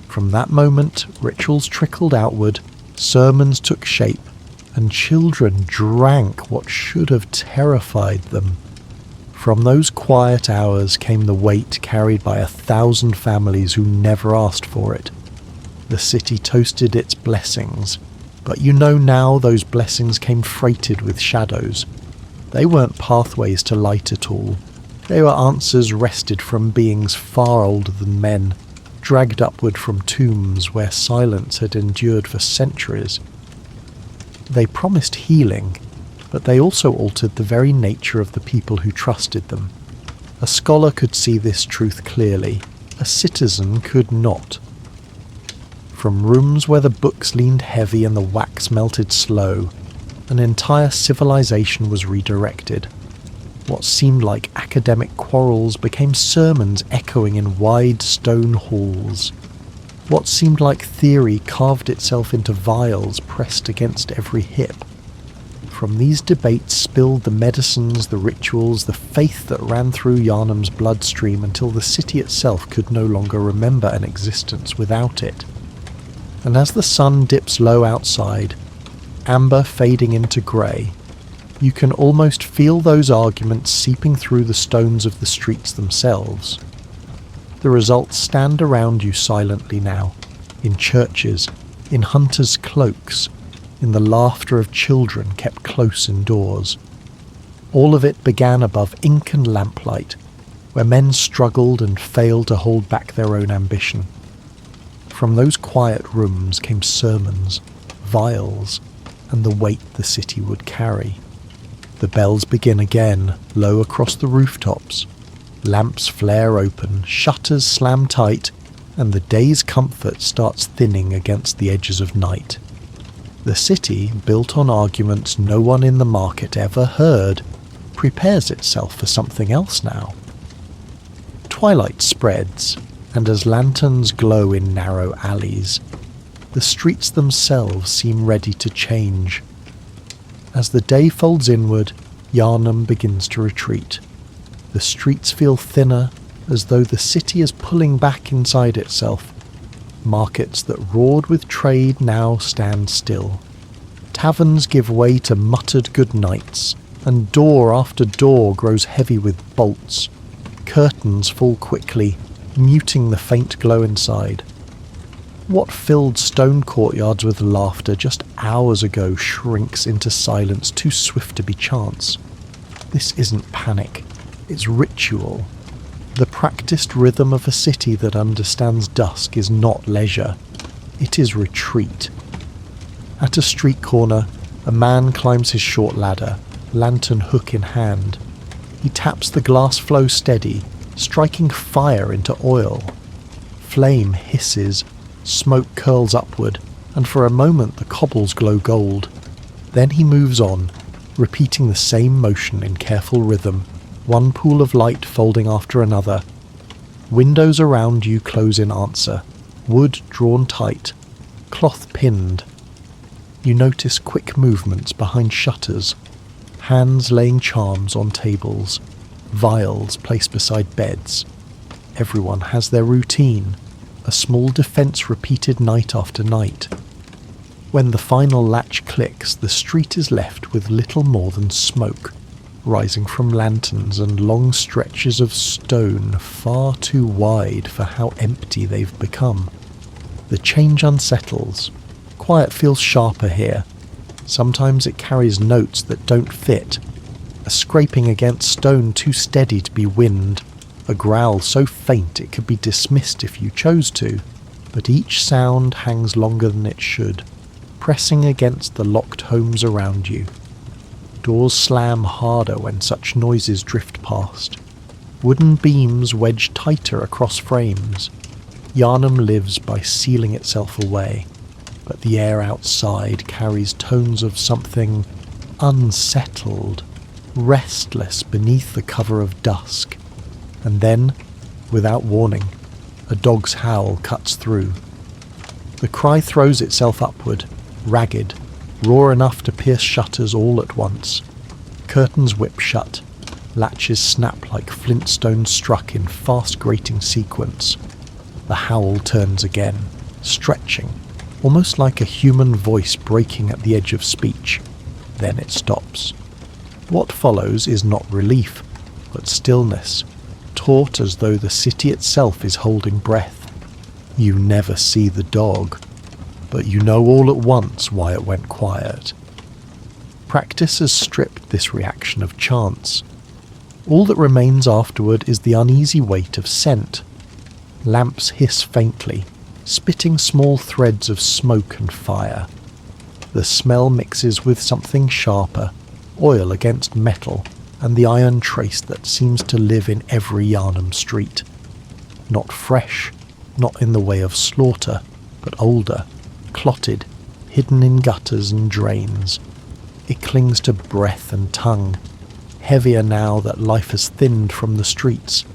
From that moment, rituals trickled outward, sermons took shape, and children drank what should have terrified them. From those quiet hours came the weight carried by 1,000 families who never asked for it. The city toasted its blessings, but you know now those blessings came freighted with shadows. They weren't pathways to light at all. They were answers wrested from beings far older than men, dragged upward from tombs where silence had endured for centuries. They promised healing, but they also altered the very nature of the people who trusted them. A scholar could see this truth clearly, a citizen could not. From rooms where the books leaned heavy and the wax melted slow, an entire civilization was redirected. What seemed like academic quarrels became sermons echoing in wide stone halls. What seemed like theory carved itself into vials pressed against every hip. From these debates spilled the medicines, the rituals, the faith that ran through Yharnam's bloodstream until the city itself could no longer remember an existence without it. And as the sun dips low outside, amber fading into grey, you can almost feel those arguments seeping through the stones of the streets themselves. The results stand around you silently now, in churches, in hunters' cloaks, in the laughter of children kept close indoors. All of it began above ink and lamplight, where men struggled and failed to hold back their own ambition. From those quiet rooms came sermons, vials, and the weight the city would carry. The bells begin again, low across the rooftops. Lamps flare open, shutters slam tight, and the day's comfort starts thinning against the edges of night. The city, built on arguments no one in the market ever heard, prepares itself for something else now. Twilight spreads, and as lanterns glow in narrow alleys, the streets themselves seem ready to change. As the day folds inward, Yharnam begins to retreat. The streets feel thinner, as though the city is pulling back inside itself. Markets that roared with trade now stand still. Taverns give way to muttered good nights, and door after door grows heavy with bolts. Curtains fall quickly, muting the faint glow inside. What filled stone courtyards with laughter just hours ago shrinks into silence too swift to be chance. This isn't panic, it's ritual. The practiced rhythm of a city that understands dusk is not leisure, it is retreat. At a street corner, a man climbs his short ladder, lantern hook in hand. He taps the glass flow steady, striking fire into oil. Flame hisses, smoke curls upward, and for a moment the cobbles glow gold. Then he moves on, repeating the same motion in careful rhythm, one pool of light folding after another. Windows around you close in answer, wood drawn tight, cloth pinned. You notice quick movements behind shutters, hands laying charms on tables, vials placed beside beds. Everyone has their routine, a small defence repeated night after night. When the final latch clicks, the street is left with little more than smoke, rising from lanterns and long stretches of stone far too wide for how empty they've become. The change unsettles. Quiet feels sharper here. Sometimes it carries notes that don't fit. A scraping against stone too steady to be wind. A growl so faint it could be dismissed if you chose to. But each sound hangs longer than it should, pressing against the locked homes around you. Doors slam harder when such noises drift past. Wooden beams wedge tighter across frames. Yharnam lives by sealing itself away, but the air outside carries tones of something unsettled, restless beneath the cover of dusk. And then, without warning, a dog's howl cuts through. The cry throws itself upward, ragged, raw enough to pierce shutters all at once. Curtains whip shut, latches snap like flintstones struck in fast grating sequence. The howl turns again, stretching, almost like a human voice breaking at the edge of speech. Then it stops. What follows is not relief, but stillness, taut as though the city itself is holding breath. You never see the dog, but you know all at once why it went quiet. Practice has stripped this reaction of chance. All that remains afterward is the uneasy weight of scent. Lamps hiss faintly, spitting small threads of smoke and fire. The smell mixes with something sharper, oil against metal, and the iron trace that seems to live in every Yharnam street. Not fresh, not in the way of slaughter, but older, clotted, hidden in gutters and drains. It clings to breath and tongue, heavier now that life has thinned from the streets.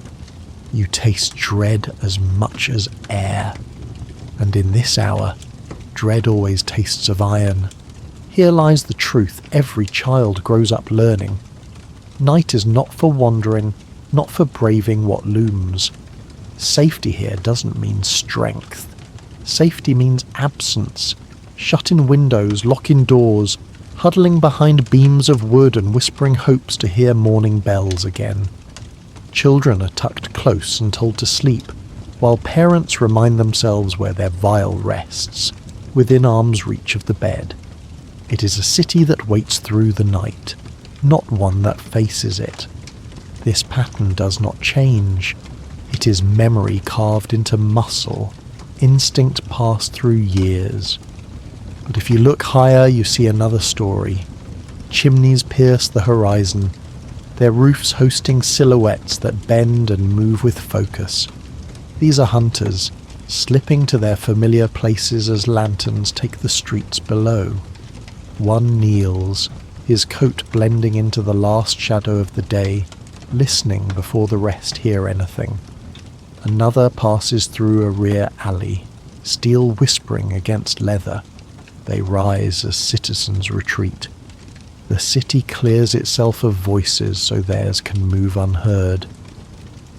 You taste dread as much as air. And in this hour, dread always tastes of iron. Here lies the truth every child grows up learning. Night is not for wandering, not for braving what looms. Safety here doesn't mean strength. Safety means absence. Shut in windows, lock in doors, huddling behind beams of wood and whispering hopes to hear morning bells again. Children are tucked close and told to sleep, while parents remind themselves where their vial rests, within arm's reach of the bed. It is a city that waits through the night, not one that faces it. This pattern does not change. It is memory carved into muscle, instinct passed through years. But if you look higher, you see another story. Chimneys pierce the horizon, their roofs hosting silhouettes that bend and move with focus. These are hunters, slipping to their familiar places as lanterns take the streets below. One kneels, his coat blending into the last shadow of the day, listening before the rest hear anything. Another passes through a rear alley, steel whispering against leather. They rise as citizens retreat. The city clears itself of voices so theirs can move unheard.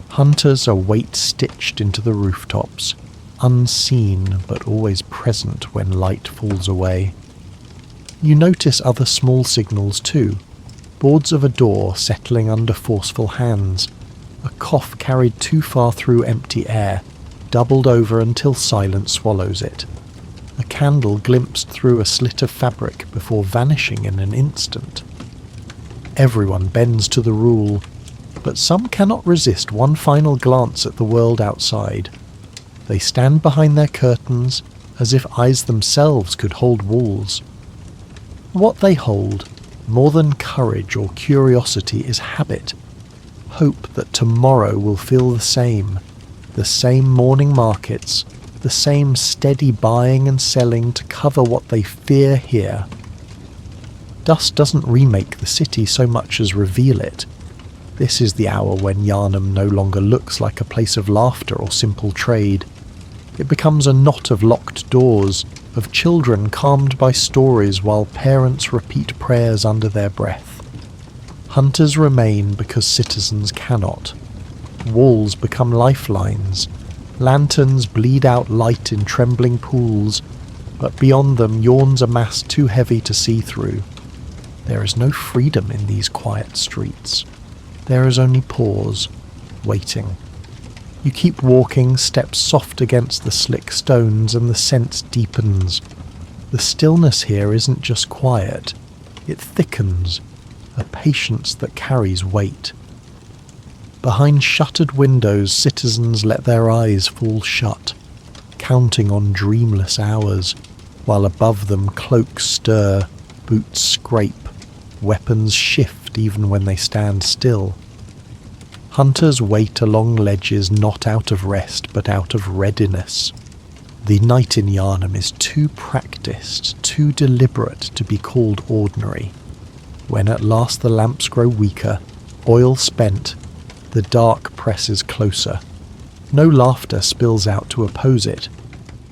Hunters are weight stitched into the rooftops, unseen but always present when light falls away. You notice other small signals too, boards of a door settling under forceful hands, a cough carried too far through empty air, doubled over until silence swallows it. A candle glimpsed through a slit of fabric before vanishing in an instant. Everyone bends to the rule, but some cannot resist one final glance at the world outside. They stand behind their curtains as if eyes themselves could hold walls. What they hold, more than courage or curiosity, is habit. Hope that tomorrow will feel the same morning markets, the same steady buying and selling to cover what they fear here. Dust doesn't remake the city so much as reveal it. This is the hour when Yharnam no longer looks like a place of laughter or simple trade. It becomes a knot of locked doors, of children calmed by stories while parents repeat prayers under their breath. Hunters remain because citizens cannot. Walls become lifelines. Lanterns bleed out light in trembling pools, but beyond them yawns a mass too heavy to see through. There is no freedom in these quiet streets. There is only pause, waiting. You keep walking, steps soft against the slick stones, and the sense deepens. The stillness here isn't just quiet, it thickens, a patience that carries weight. Behind shuttered windows, citizens let their eyes fall shut, counting on dreamless hours, while above them cloaks stir, boots scrape, Weapons shift even when they stand still. Hunters wait along ledges not out of rest but out of readiness. The night in Yharnam is too practiced, too deliberate to be called ordinary. When at last the lamps grow weaker, oil spent, the dark presses closer. No laughter spills out to oppose it.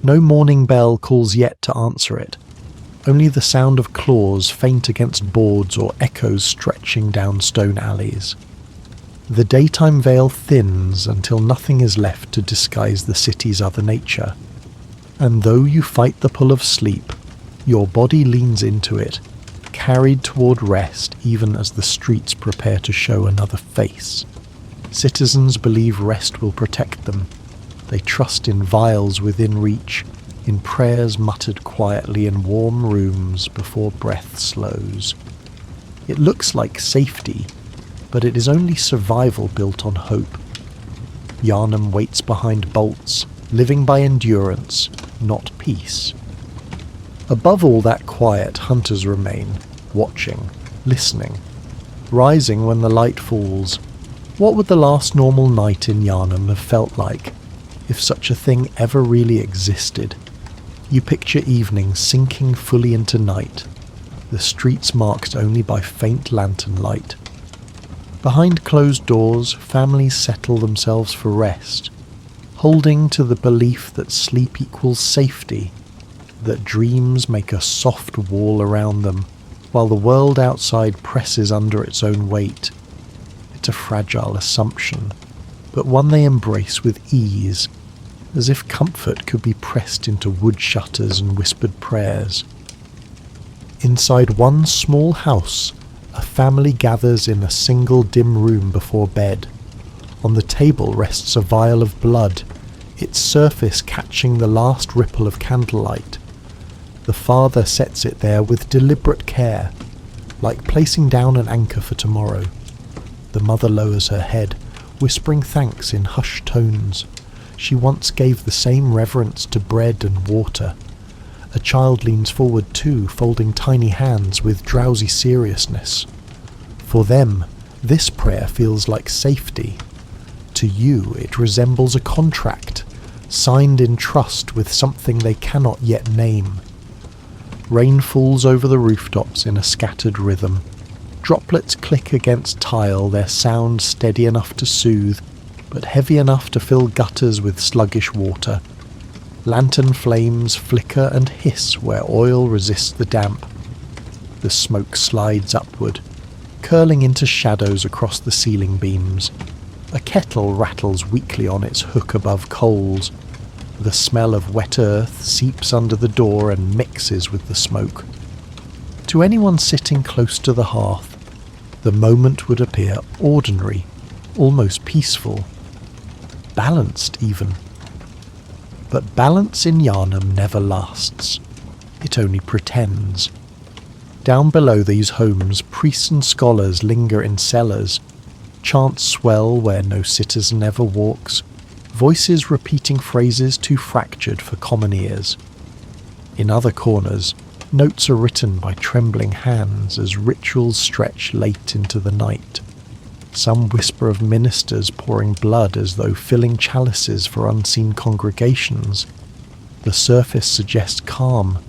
No morning bell calls yet to answer it. Only the sound of claws faint against boards or echoes stretching down stone alleys. The daytime veil thins until nothing is left to disguise the city's other nature. And though you fight the pull of sleep, your body leans into it, carried toward rest even as the streets prepare to show another face. Citizens believe rest will protect them. They trust in vials within reach, in prayers muttered quietly in warm rooms before breath slows. It looks like safety, but it is only survival built on hope. Yharnam waits behind bolts, living by endurance, not peace. Above all that quiet, hunters remain, watching, listening, rising when the light falls. What would the last normal night in Yharnam have felt like, if such a thing ever really existed? You picture evening sinking fully into night, the streets marked only by faint lantern light. Behind closed doors, families settle themselves for rest, holding to the belief that sleep equals safety, that dreams make a soft wall around them, while the world outside presses under its own weight. It's a fragile assumption, but one they embrace with ease, as if comfort could be pressed into wood shutters and whispered prayers. Inside one small house, a family gathers in a single dim room before bed. On the table rests a vial of blood, its surface catching the last ripple of candlelight. The father sets it there with deliberate care, like placing down an anchor for tomorrow. The mother lowers her head, whispering thanks in hushed tones. She once gave the same reverence to bread and water. A child leans forward too, folding tiny hands with drowsy seriousness. For them, this prayer feels like safety. To you, it resembles a contract, signed in trust with something they cannot yet name. Rain falls over the rooftops in a scattered rhythm. Droplets click against tile, their sound steady enough to soothe, but heavy enough to fill gutters with sluggish water. Lantern flames flicker and hiss where oil resists the damp. The smoke slides upward, curling into shadows across the ceiling beams. A kettle rattles weakly on its hook above coals. The smell of wet earth seeps under the door and mixes with the smoke. To anyone sitting close to the hearth, the moment would appear ordinary, almost peaceful, balanced even. But balance in Yharnam never lasts. It only pretends. Down below these homes, priests and scholars linger in cellars. Chants swell where no citizen ever walks, voices repeating phrases too fractured for common ears. In other corners, notes are written by trembling hands as rituals stretch late into the night. Some whisper of ministers pouring blood as though filling chalices for unseen congregations. The surface suggests calm,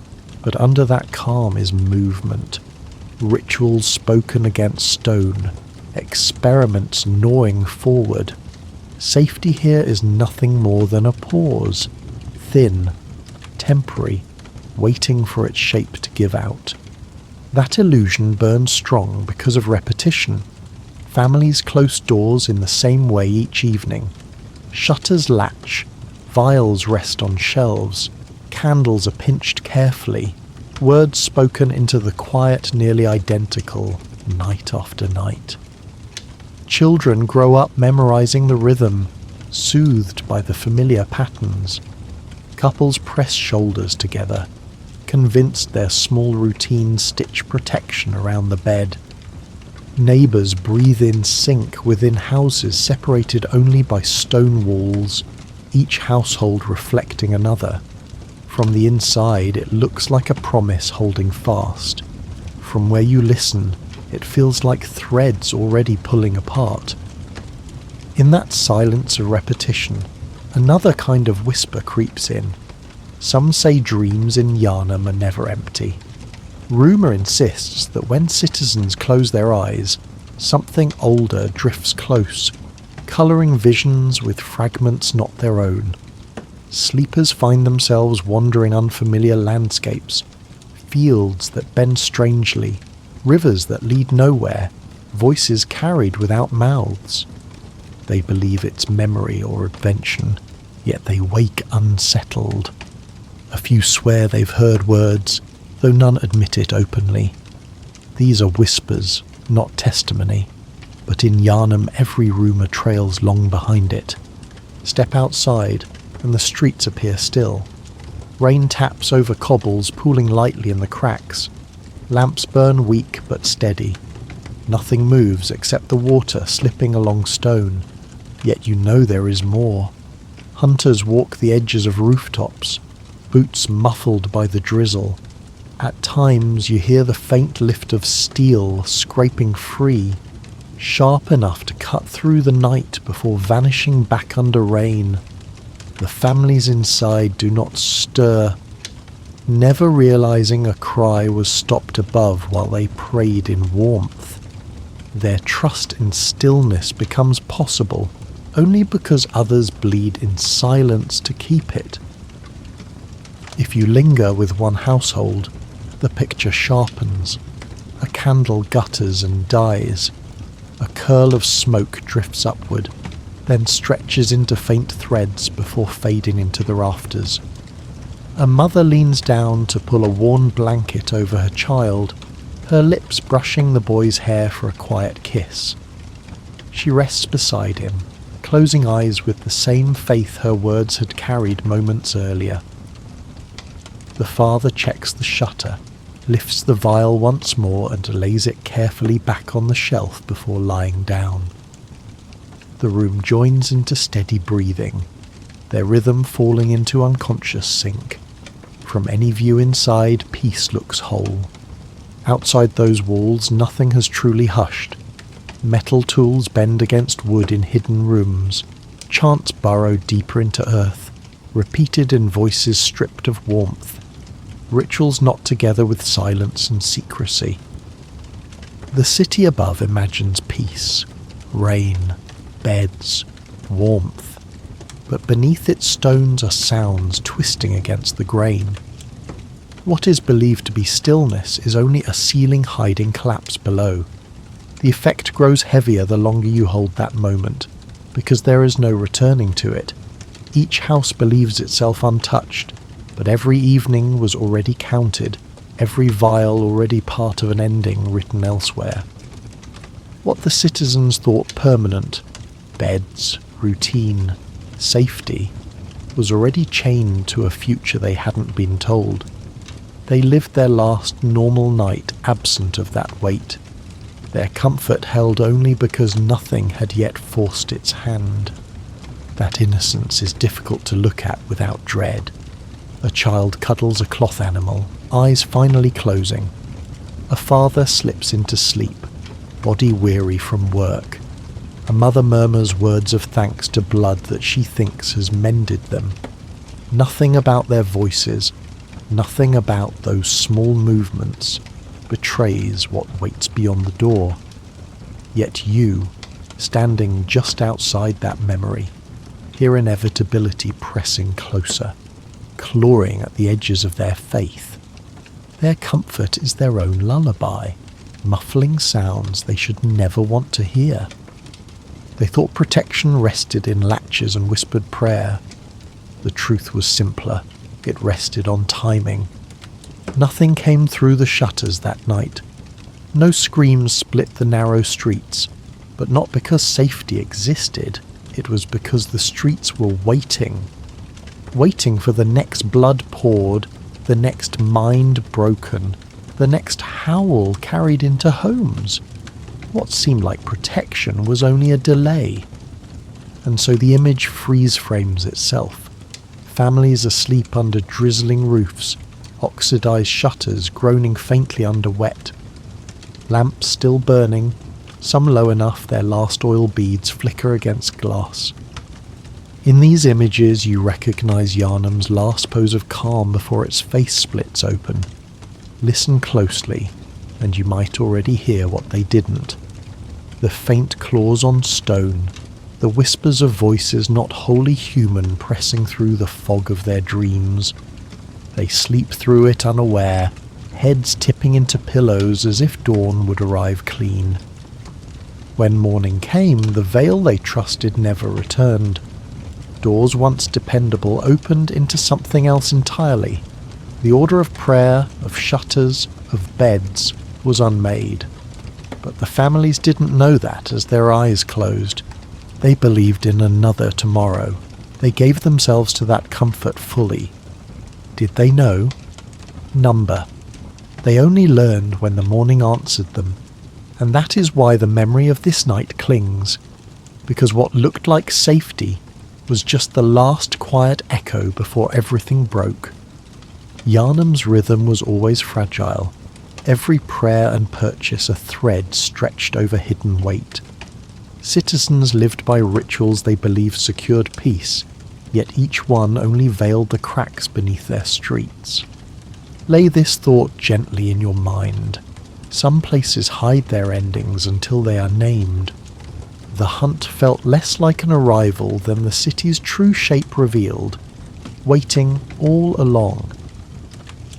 but under that calm is movement. Rituals spoken against stone, experiments gnawing forward. Safety here is nothing more than a pause, thin, temporary, waiting for its shape to give out. That illusion burns strong because of repetition. Families close doors in the same way each evening. Shutters latch, vials rest on shelves, candles are pinched carefully, words spoken into the quiet nearly identical, night after night. Children grow up memorizing the rhythm, soothed by the familiar patterns. Couples press shoulders together, convinced their small routines stitch protection around the bed. Neighbours breathe in sync within houses separated only by stone walls, each household reflecting another. From the inside it looks like a promise holding fast. From where you listen, It feels like threads already pulling apart. In that silence of repetition, another kind of whisper creeps in. Some say dreams in Yharnam are never empty. Rumour insists that when citizens close their eyes, something older drifts close, colouring visions with fragments not their own. Sleepers find themselves wandering unfamiliar landscapes, fields that bend strangely, rivers that lead nowhere, voices carried without mouths. They believe it's memory or invention, yet they wake unsettled. A few swear they've heard words, though none admit it openly. These are whispers, not testimony, but in Yharnam every rumour trails long behind it. Step outside, and the streets appear still. Rain taps over cobbles, pooling lightly in the cracks. Lamps burn weak but steady. Nothing moves except the water slipping along stone, yet you know there is more. Hunters walk the edges of rooftops, boots muffled by the drizzle. At times you hear the faint lift of steel scraping free, sharp enough to cut through the night before vanishing back under rain. The families inside do not stir, never realizing a cry was stopped above while they prayed in warmth. Their trust in stillness becomes possible only because others bleed in silence to keep it. If you linger with one household, the picture sharpens. A candle gutters and dies. A curl of smoke drifts upward, then stretches into faint threads before fading into the rafters. A mother leans down to pull a worn blanket over her child, her lips brushing the boy's hair for a quiet kiss. She rests beside him, closing eyes with the same faith her words had carried moments earlier. The father checks the shutter, lifts the vial once more and lays it carefully back on the shelf before lying down. The room joins into steady breathing, their rhythm falling into unconscious sync. From any view inside, peace looks whole. Outside those walls, nothing has truly hushed. Metal tools bend against wood in hidden rooms. Chants burrow deeper into earth, repeated in voices stripped of warmth. Rituals knot together with silence and secrecy. The city above imagines peace, rain, beds, warmth. But beneath its stones are sounds twisting against the grain. What is believed to be stillness is only a ceiling hiding collapse below. The effect grows heavier the longer you hold that moment, because there is no returning to it. Each house believes itself untouched, but every evening was already counted, every vial already part of an ending written elsewhere. What the citizens thought permanent, beds, routine, safety, was already chained to a future they hadn't been told. They lived their last normal night absent of that weight, their comfort held only because nothing had yet forced its hand. That innocence is difficult to look at without dread. A child cuddles a cloth animal, eyes finally closing. A father slips into sleep, body weary from work. A mother murmurs words of thanks to blood that she thinks has mended them. Nothing about their voices, nothing about those small movements betrays what waits beyond the door. Yet you, standing just outside that memory, hear inevitability pressing closer, clawing at the edges of their faith. Their comfort is their own lullaby, muffling sounds they should never want to hear. They thought protection rested in latches and whispered prayer. The truth was simpler. It rested on timing. Nothing came through the shutters that night. No screams split the narrow streets, but not because safety existed. It was because the streets were waiting for the next blood poured, the next mind broken, the next howl carried into homes. What seemed like protection was only a delay. And so the image freeze-frames itself. Families asleep under drizzling roofs, oxidized shutters groaning faintly under wet. lamps still burning, some low enough their last oil beads flicker against glass. In these images you recognise Yharnam's last pose of calm before its face splits open. Listen closely, and you might already hear what they didn't. The faint claws on stone, the whispers of voices not wholly human pressing through the fog of their dreams. They sleep through it unaware, heads tipping into pillows as if dawn would arrive clean. When morning came, the veil they trusted never returned. Doors once dependable opened into something else entirely. The order of prayer, of shutters, of beds was unmade. But the families didn't know that as their eyes closed. They believed in another tomorrow. They gave themselves to that comfort fully. Did they know? Number. They only learned when the morning answered them. And that is why the memory of this night clings. Because what looked like safety was just the last quiet echo before everything broke. Yharnam's rhythm was always fragile. Every prayer and purchase a thread stretched over hidden weight. Citizens lived by rituals they believed secured peace, yet each one only veiled the cracks beneath their streets. Lay this thought gently in your mind. Some places hide their endings until they are named. The hunt felt less like an arrival than the city's true shape revealed, waiting all along.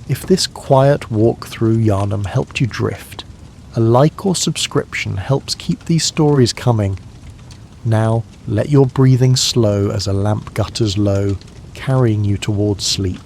If this quiet walk through Yharnam helped you drift, a like or subscription helps keep these stories coming. Now let your breathing slow as a lamp gutters low, carrying you towards sleep.